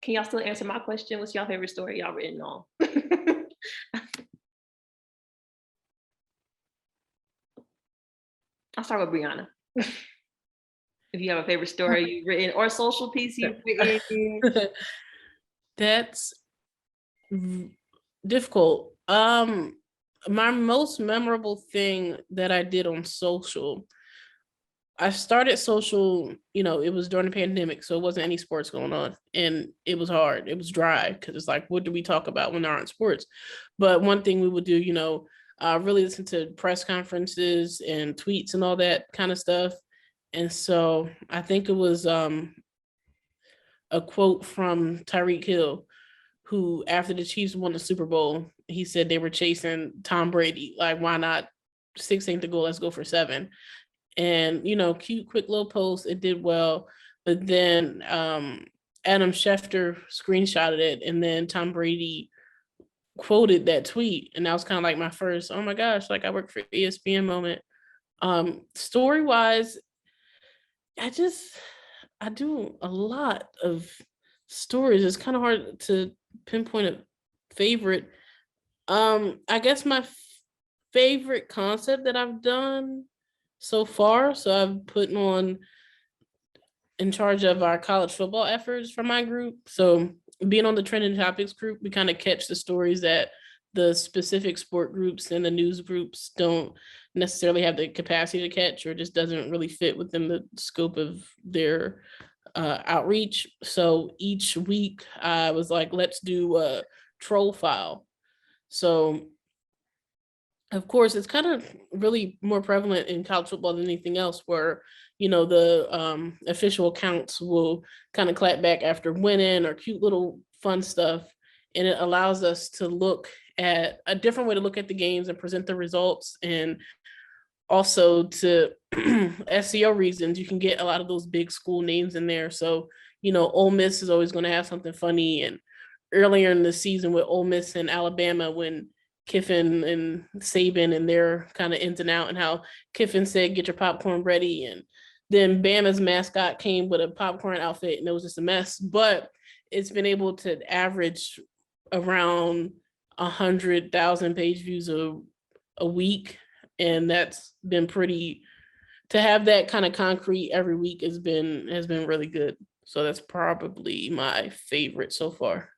Speaker 1: Can y'all still answer my question? What's y'all favorite story y'all written on? I'll start with Brianna. If you have a favorite story you've written or social piece you've written.
Speaker 3: That's difficult. My most memorable thing that I did on social, I started social, it was during the pandemic, so it wasn't any sports going on, and it was hard. It was dry because it's like, what do we talk about when there aren't sports? But one thing we would do, really listen to press conferences and tweets and all that kind of stuff. And so I think it was a quote from Tyreek Hill, who after the Chiefs won the Super Bowl, he said they were chasing Tom Brady. Like, why not? 6 ain't the goal, let's go for 7. And, cute, quick little post, it did well. But then Adam Schefter screenshotted it, and then Tom Brady quoted that tweet, and that was kind of like my first, oh my gosh, like I work for ESPN moment. Story wise, I do a lot of stories. It's kind of hard to pinpoint a favorite. I guess my favorite concept that I've done so far. So I've put on in charge of our college football efforts for my group. So being on the trending topics group, we kind of catch the stories that the specific sport groups and the news groups don't necessarily have the capacity to catch, or just doesn't really fit within the scope of their outreach. So each week I was like, let's do a troll file. So of course, it's kind of really more prevalent in college football than anything else, where, you know, the official accounts will kind of clap back after winning or cute little fun stuff. And it allows us to look at a different way to look at the games and present the results. And also to SEO reasons, you can get a lot of those big school names in there. So, you know, Ole Miss is always going to have something funny. And earlier in the season with Ole Miss and Alabama, when Kiffin and Saban and their kind of ins and out, and how Kiffin said, get your popcorn ready. And then Bama's mascot came with a popcorn outfit and it was just a mess. But it's been able to average around 100,000 page views a week. And that's been pretty, to have that kind of concrete every week has been really good. So that's probably my favorite so far.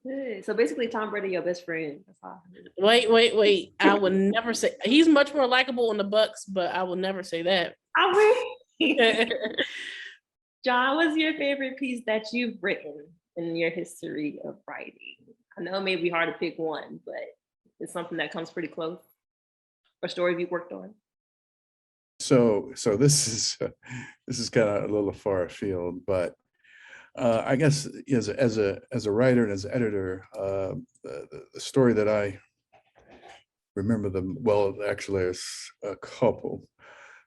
Speaker 1: Good. So basically, Tom Brady, your best friend. That's all.
Speaker 3: Wait. I would never say, he's much more likable on the Bucks, but I will never say that.
Speaker 1: I mean, John, what's your favorite piece that you've written in your history of writing? I know it may be hard to pick one, but it's something that comes pretty close. Or story you've worked on.
Speaker 2: So this is kind of a little far afield, but I guess as a writer and as an editor, the story that I remember actually there's a couple.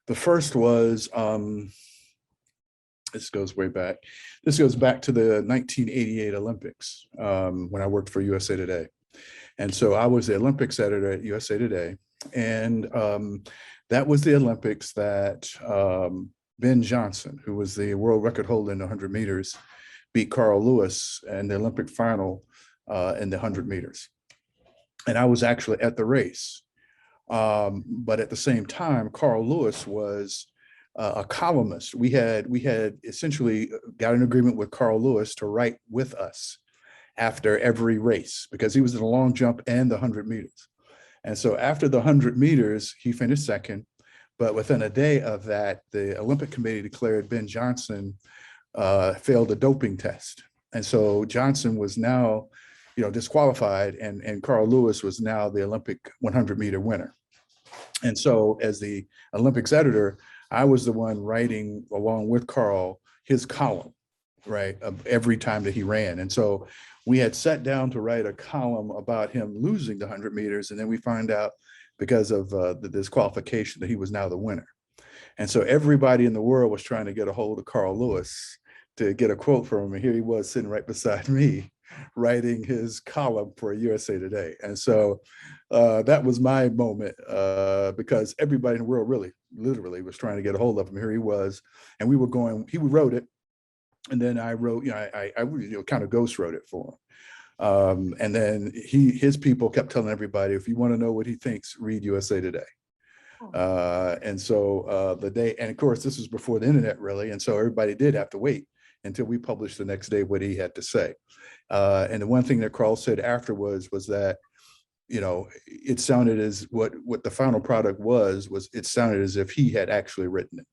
Speaker 2: The first was this goes way back. This goes back to the 1988 Olympics when I worked for USA Today, and so I was the Olympics editor at USA Today, and that was the Olympics that Ben Johnson, who was the world record holder in the 100 meters, beat Carl Lewis in the Olympic final in the 100 meters. And I was actually at the race. But at the same time, Carl Lewis was a columnist. We had essentially got an agreement with Carl Lewis to write with us after every race, because he was in the long jump and the 100 meters. And so after the 100 meters, he finished second. But within a day of that, the Olympic Committee declared Ben Johnson failed a doping test. And so Johnson was now, disqualified, and Carl Lewis was now the Olympic 100 meter winner. And so as the Olympics editor, I was the one writing along with Carl his column, right, of every time that he ran. And so we had sat down to write a column about him losing the 100 meters. And then we find out, because of the disqualification, that he was now the winner. And so everybody in the world was trying to get a hold of Carl Lewis to get a quote from him. And here he was sitting right beside me, writing his column for USA Today. And so that was my moment, because everybody in the world really, literally was trying to get a hold of him. Here he was, and we were going, he wrote it. And then I wrote, I kind of ghost wrote it for him. And then his people kept telling everybody, if you want to know what he thinks, read USA Today. And so the day, and of course, this was before the internet really. And so everybody did have to wait until we published the next day what he had to say. And the one thing that Carl said afterwards was that, it sounded as what the final product was it sounded as if he had actually written it.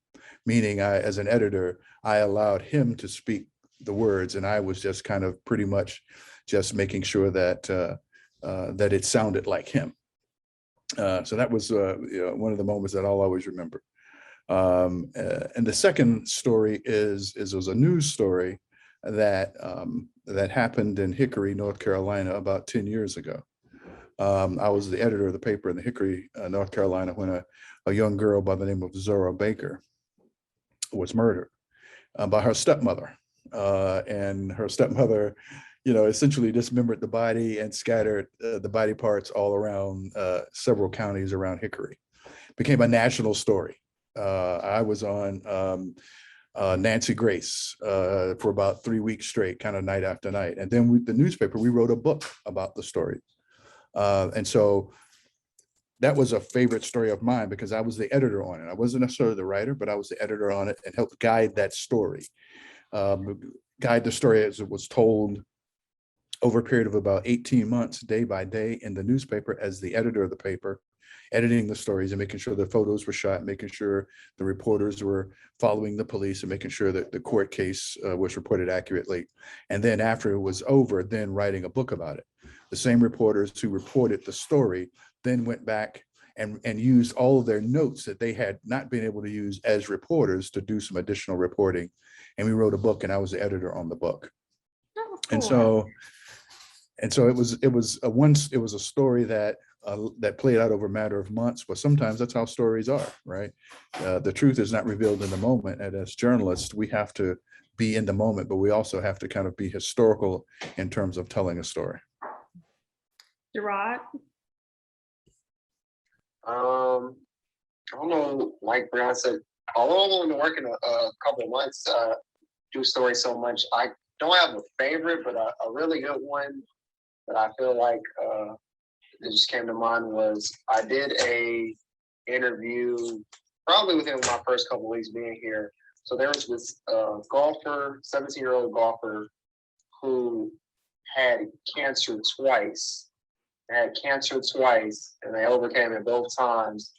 Speaker 2: Meaning as an editor, I allowed him to speak the words, and I was just kind of pretty much just making sure that that it sounded like him. So that was one of the moments that I'll always remember. And the second story was a news story that happened in Hickory, North Carolina, about 10 years ago. I was the editor of the paper in Hickory, North Carolina, when a young girl by the name of Zora Baker was murdered by her stepmother. and her stepmother, essentially dismembered the body and scattered the body parts all around several counties around Hickory. Became a national story. I was on Nancy Grace for about 3 weeks straight, kind of night after night. And then the newspaper, we wrote a book about the story. And so that was a favorite story of mine because I was the editor on it. I wasn't necessarily the writer, but I was the editor on it and helped guide that story, guide the story as it was told over a period of about 18 months, day by day in the newspaper as the editor of the paper, editing the stories and making sure the photos were shot, making sure the reporters were following the police and making sure that the court case was reported accurately. And then after it was over, then writing a book about it. The same reporters who reported the story then went back and used all of their notes that they had not been able to use as reporters to do some additional reporting. And we wrote a book and I was the editor on the book. And so it was a story that played out over a matter of months, but sometimes that's how stories are, right? The truth is not revealed in the moment. And as journalists, we have to be in the moment, but we also have to kind of be historical in terms of telling a story.
Speaker 1: Gerard?
Speaker 5: I don't know, like Brian said, although I've only been working a couple of months, do stories so much, I don't have a favorite, but a really good one that I feel like that just came to mind was I did a interview probably within my first couple of weeks being here. So there was this golfer, 17-year-old golfer who had cancer twice. And they overcame it both times.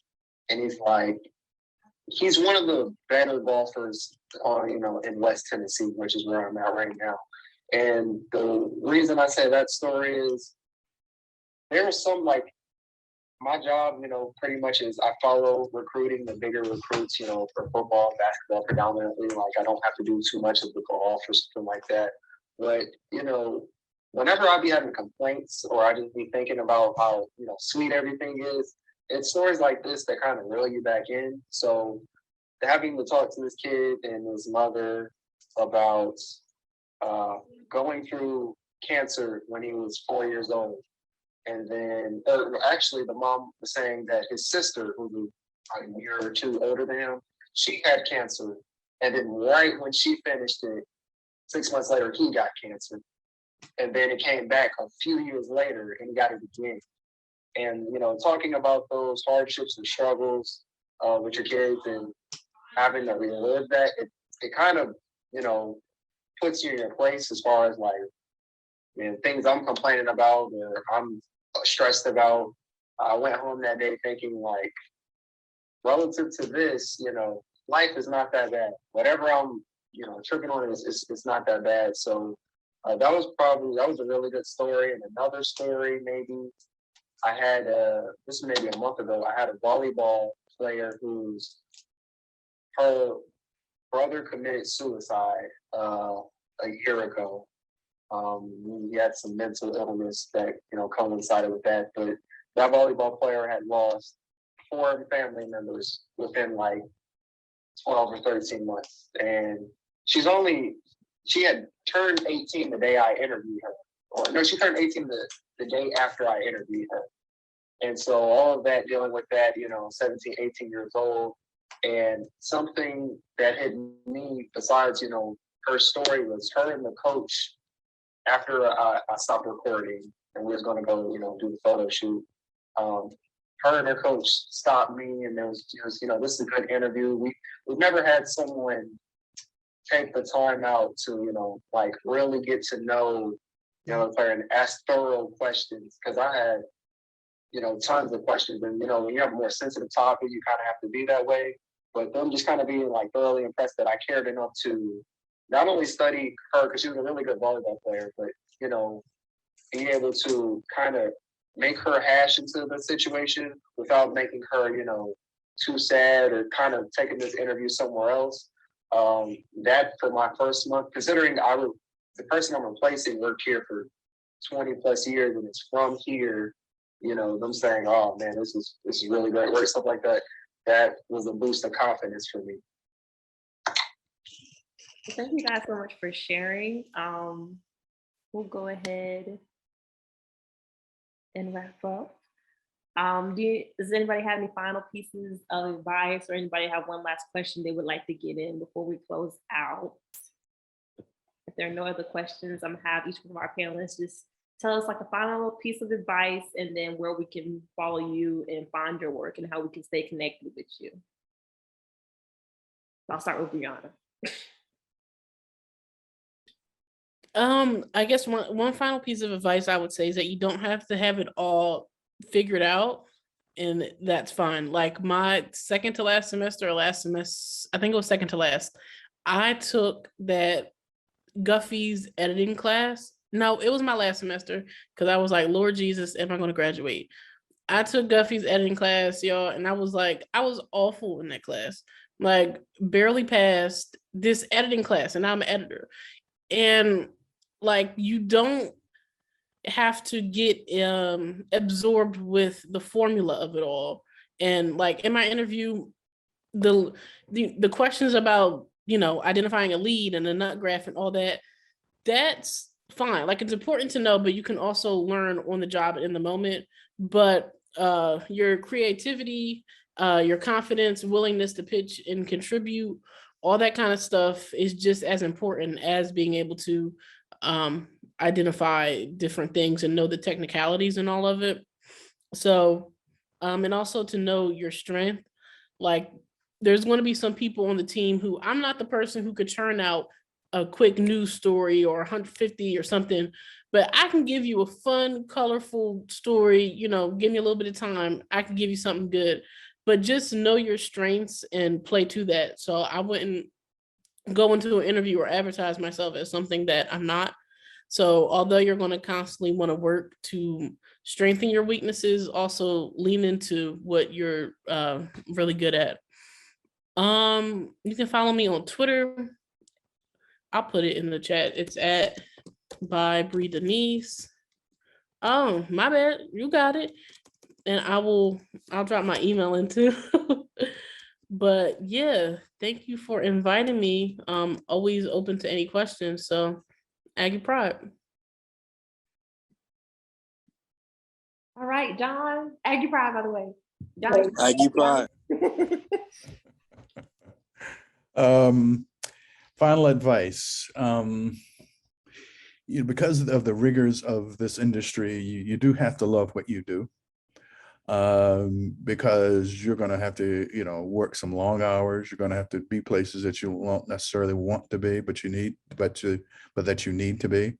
Speaker 5: And he's one of the better golfers in West Tennessee, which is where I'm at right now. And the reason I say that story is there was some my job, pretty much is I follow recruiting, the bigger recruits, for football and basketball predominantly. I don't have to do too much of the golf or something like that. But, whenever I be having complaints or I just be thinking about how, sweet everything is, it's stories like this that kind of reel you back in. So having to talk to this kid and his mother about going through cancer when he was 4 years old. And then actually the mom was saying that his sister, who was a year or two older than him, she had cancer. And then right when she finished it, 6 months later, he got cancer. And then it came back a few years later and he got it again. And, talking about those hardships and struggles with your kids and having to relive that, it kind of, puts you in your place as far as things I'm complaining about or I'm stressed about. I went home that day thinking relative to this, life is not that bad. Whatever I'm, tripping on it's not that bad. So that was a really good story. And another story, maybe I had, this was maybe a month ago, I had a volleyball player whose her brother committed suicide a year ago. He had some mental illness that, coincided with that. But that volleyball player had lost 4 family members within 12 or 13 months. And she had turned 18 the day I interviewed her. Or no, she turned 18 the day after I interviewed her. And so all of that, dealing with that, 17, 18 years old. And something that hit me besides, her story was her and the coach, after I stopped recording and we was going to go, do the photo shoot, her and her coach stopped me and there was just, this is a good interview. We've never had someone take the time out to, really get to know, the player and ask thorough questions. Because I had, tons of questions. And, when you have a more sensitive topic, you kind of have to be that way. But them just kind of being thoroughly impressed that I cared enough to not only study her, because she was a really good volleyball player, but, being able to kind of make her hash into the situation without making her, too sad or kind of taking this interview somewhere else. That for my first month, considering the person I'm replacing worked here for 20 plus years and it's from here, them saying, oh man, this is really great work, stuff like that. That was a boost of confidence for me.
Speaker 1: Thank you guys so much for sharing. We'll go ahead and wrap up. Does anybody have any final pieces of advice, or anybody have one last question they would like to get in before we close out? If there are no other questions, I'm gonna have each one of our panelists just tell us like a final piece of advice, and then where we can follow you and find your work and how we can stay connected with you. I'll start with Brianna.
Speaker 3: I guess one final piece of advice I would say is that you don't have to have it all figured out, and that's fine. Like my second to last semester, or last semester, I think it was second to last, I took that Guffey's editing class. No, it was my last semester, because I was like, Lord Jesus, am I going to graduate? I took Guffey's editing class, y'all, and I was awful in that class. Like, barely passed this editing class, and I'm an editor. And like, you don't have to get absorbed with the formula of it all. And like in my interview, the questions about, you know, identifying a lead and a nut graph and all that, that's fine. Like, it's important to know, but you can also learn on the job in the moment. But your creativity, your confidence, willingness to pitch and contribute, all that kind of stuff is just as important as being able to identify different things and know the technicalities and all of it. So, and also to know your strength. Like, there's going to be some people on the team who, I'm not the person who could churn out a quick news story or 150 or something, but I can give you a fun, colorful story. You know, give me a little bit of time, I can give you something good. But just know your strengths and play to that. So I wouldn't go into an interview or advertise myself as something that I'm not. So although you're going to constantly want to work to strengthen your weaknesses, also lean into what you're really good at. You can follow me on Twitter. I'll put it in the chat. It's at by Bree Denise. Oh, my bad. You got it. And I'll drop my email in too. But yeah, thank you for inviting me. Always open to any questions. So Aggie Pride.
Speaker 1: All right, John. Aggie Pride, by the way. John.
Speaker 10: Aggie Pride.
Speaker 2: Final advice. Because of the rigors of this industry, you do have to love what you do, because you're going to have to, work some long hours. You're going to have to be places that you won't necessarily want to be, but that you need to be.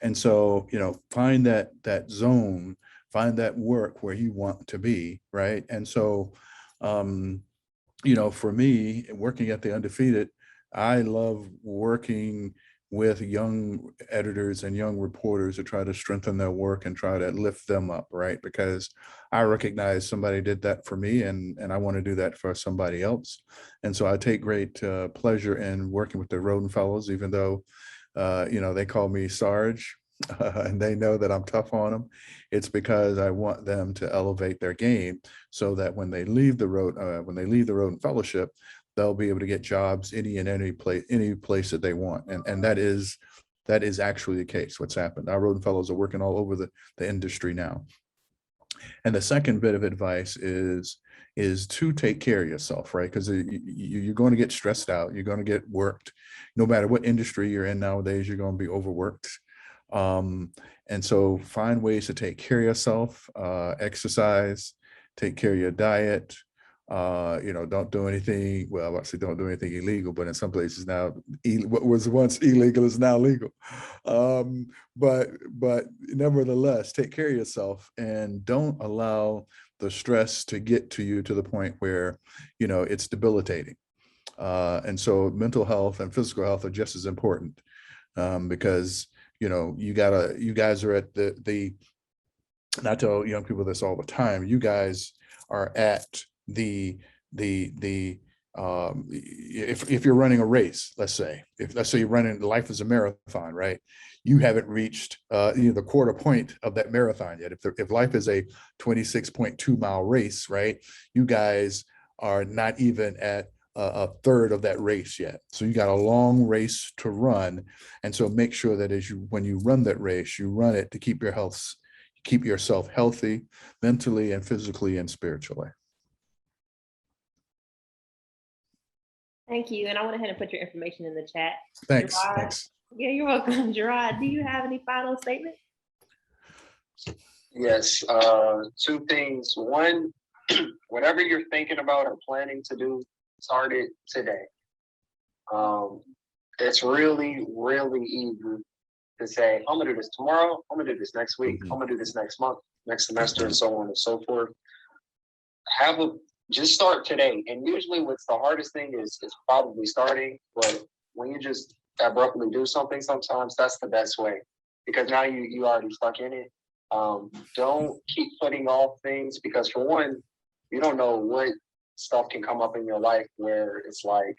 Speaker 2: And so, find that zone, find that work where you want to be, right? And so, for me, working at the Undefeated, I love working with young editors and young reporters to try to strengthen their work and try to lift them up, right? Because I recognize somebody did that for me, and I want to do that for somebody else. And so I take great pleasure in working with the Roden Fellows, even though, they call me Sarge, and they know that I'm tough on them. It's because I want them to elevate their game so that when they leave the Roden Fellowship, they'll be able to get jobs any place that they want. And that is actually the case. What's happened. Our Roden Fellows are working all over the industry now. And the second bit of advice is to take care of yourself, right? Because you're going to get stressed out. You're going to get worked. No matter what industry you're in nowadays, you're going to be overworked. And so find ways to take care of yourself, exercise, take care of your diet. Don't do anything. Well, actually, don't do anything illegal. But in some places now, what was once illegal is now legal. But nevertheless, take care of yourself and don't allow the stress to get to you to the point where it's debilitating. And so, mental health and physical health are just as important, because you guys are at the. And I tell young people this all the time. You guys are at if you're running a race, let's say you're running, life is a marathon, right? You haven't reached the quarter point of that marathon yet. If life is a 26.2 mile race, right? You guys are not even at a third of that race yet. So you got a long race to run. And so make sure that when you run that race, you run it to keep yourself healthy, mentally and physically and spiritually.
Speaker 1: Thank you. And I went ahead and put your information in the chat.
Speaker 2: Thanks.
Speaker 1: Gerard,
Speaker 2: Thanks.
Speaker 1: yeah, you're welcome. Gerard, do you have any final statements?
Speaker 5: Yes, two things. One, whatever you're thinking about or planning to do, start it today. It's really, really easy to say, I'm gonna do this tomorrow, I'm gonna do this next week, I'm gonna do this next month, next semester, and so on and so forth. Just start today. And usually what's the hardest thing is probably starting, but when you just abruptly do something, sometimes that's the best way, because now you already stuck in it. Don't keep putting off things, because for one, you don't know what stuff can come up in your life where it's like,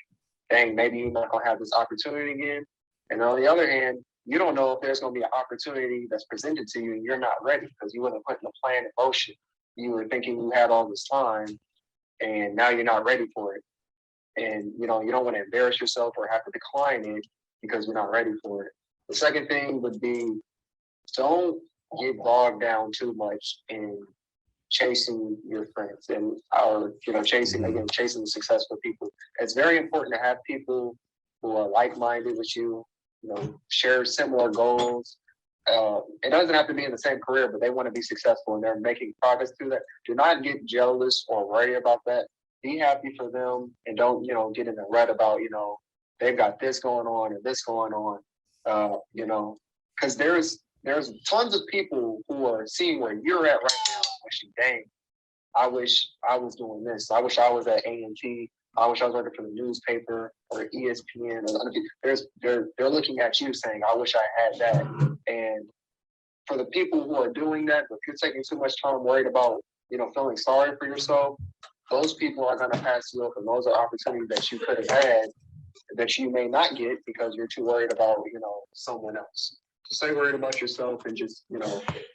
Speaker 5: dang, maybe you're not gonna have this opportunity again. And on the other hand, you don't know if there's gonna be an opportunity that's presented to you and you're not ready because you wasn't putting the plan in motion. You were thinking you had all this time and now you're not ready for it. And you don't want to embarrass yourself or have to decline it because you're not ready for it. The second thing would be, don't get bogged down too much in chasing your friends and chasing successful people. It's very important to have people who are like-minded with you, share similar goals. It doesn't have to be in the same career, but they want to be successful and they're making progress through that. Do not get jealous or worry about that. Be happy for them and don't, get in a rut about, they've got this going on and this going on, because there's tons of people who are seeing where you're at right now, wishing, dang, I wish I was doing this. I wish I was at A&T. I wish I was working for the newspaper or ESPN. They're looking at you saying, I wish I had that. And for the people who are doing that, if you're taking too much time worried about, feeling sorry for yourself, those people are going to pass you up, and those are opportunities that you could have had that you may not get because you're too worried about, someone else. So stay worried about yourself and just,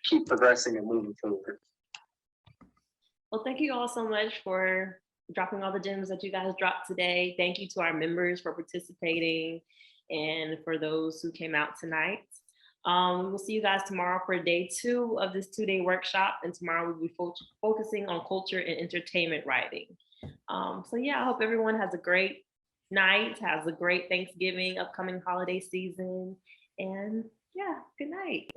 Speaker 5: keep progressing and moving forward.
Speaker 1: Well, thank you all so much for dropping all the gems that you guys dropped today. Thank you to our members for participating and for those who came out tonight. We will see you guys tomorrow for day 2 of this 2-day workshop. And tomorrow we'll be focusing on culture and entertainment writing. So yeah, I hope everyone has a great night, has a great Thanksgiving, upcoming holiday season. And yeah, good night.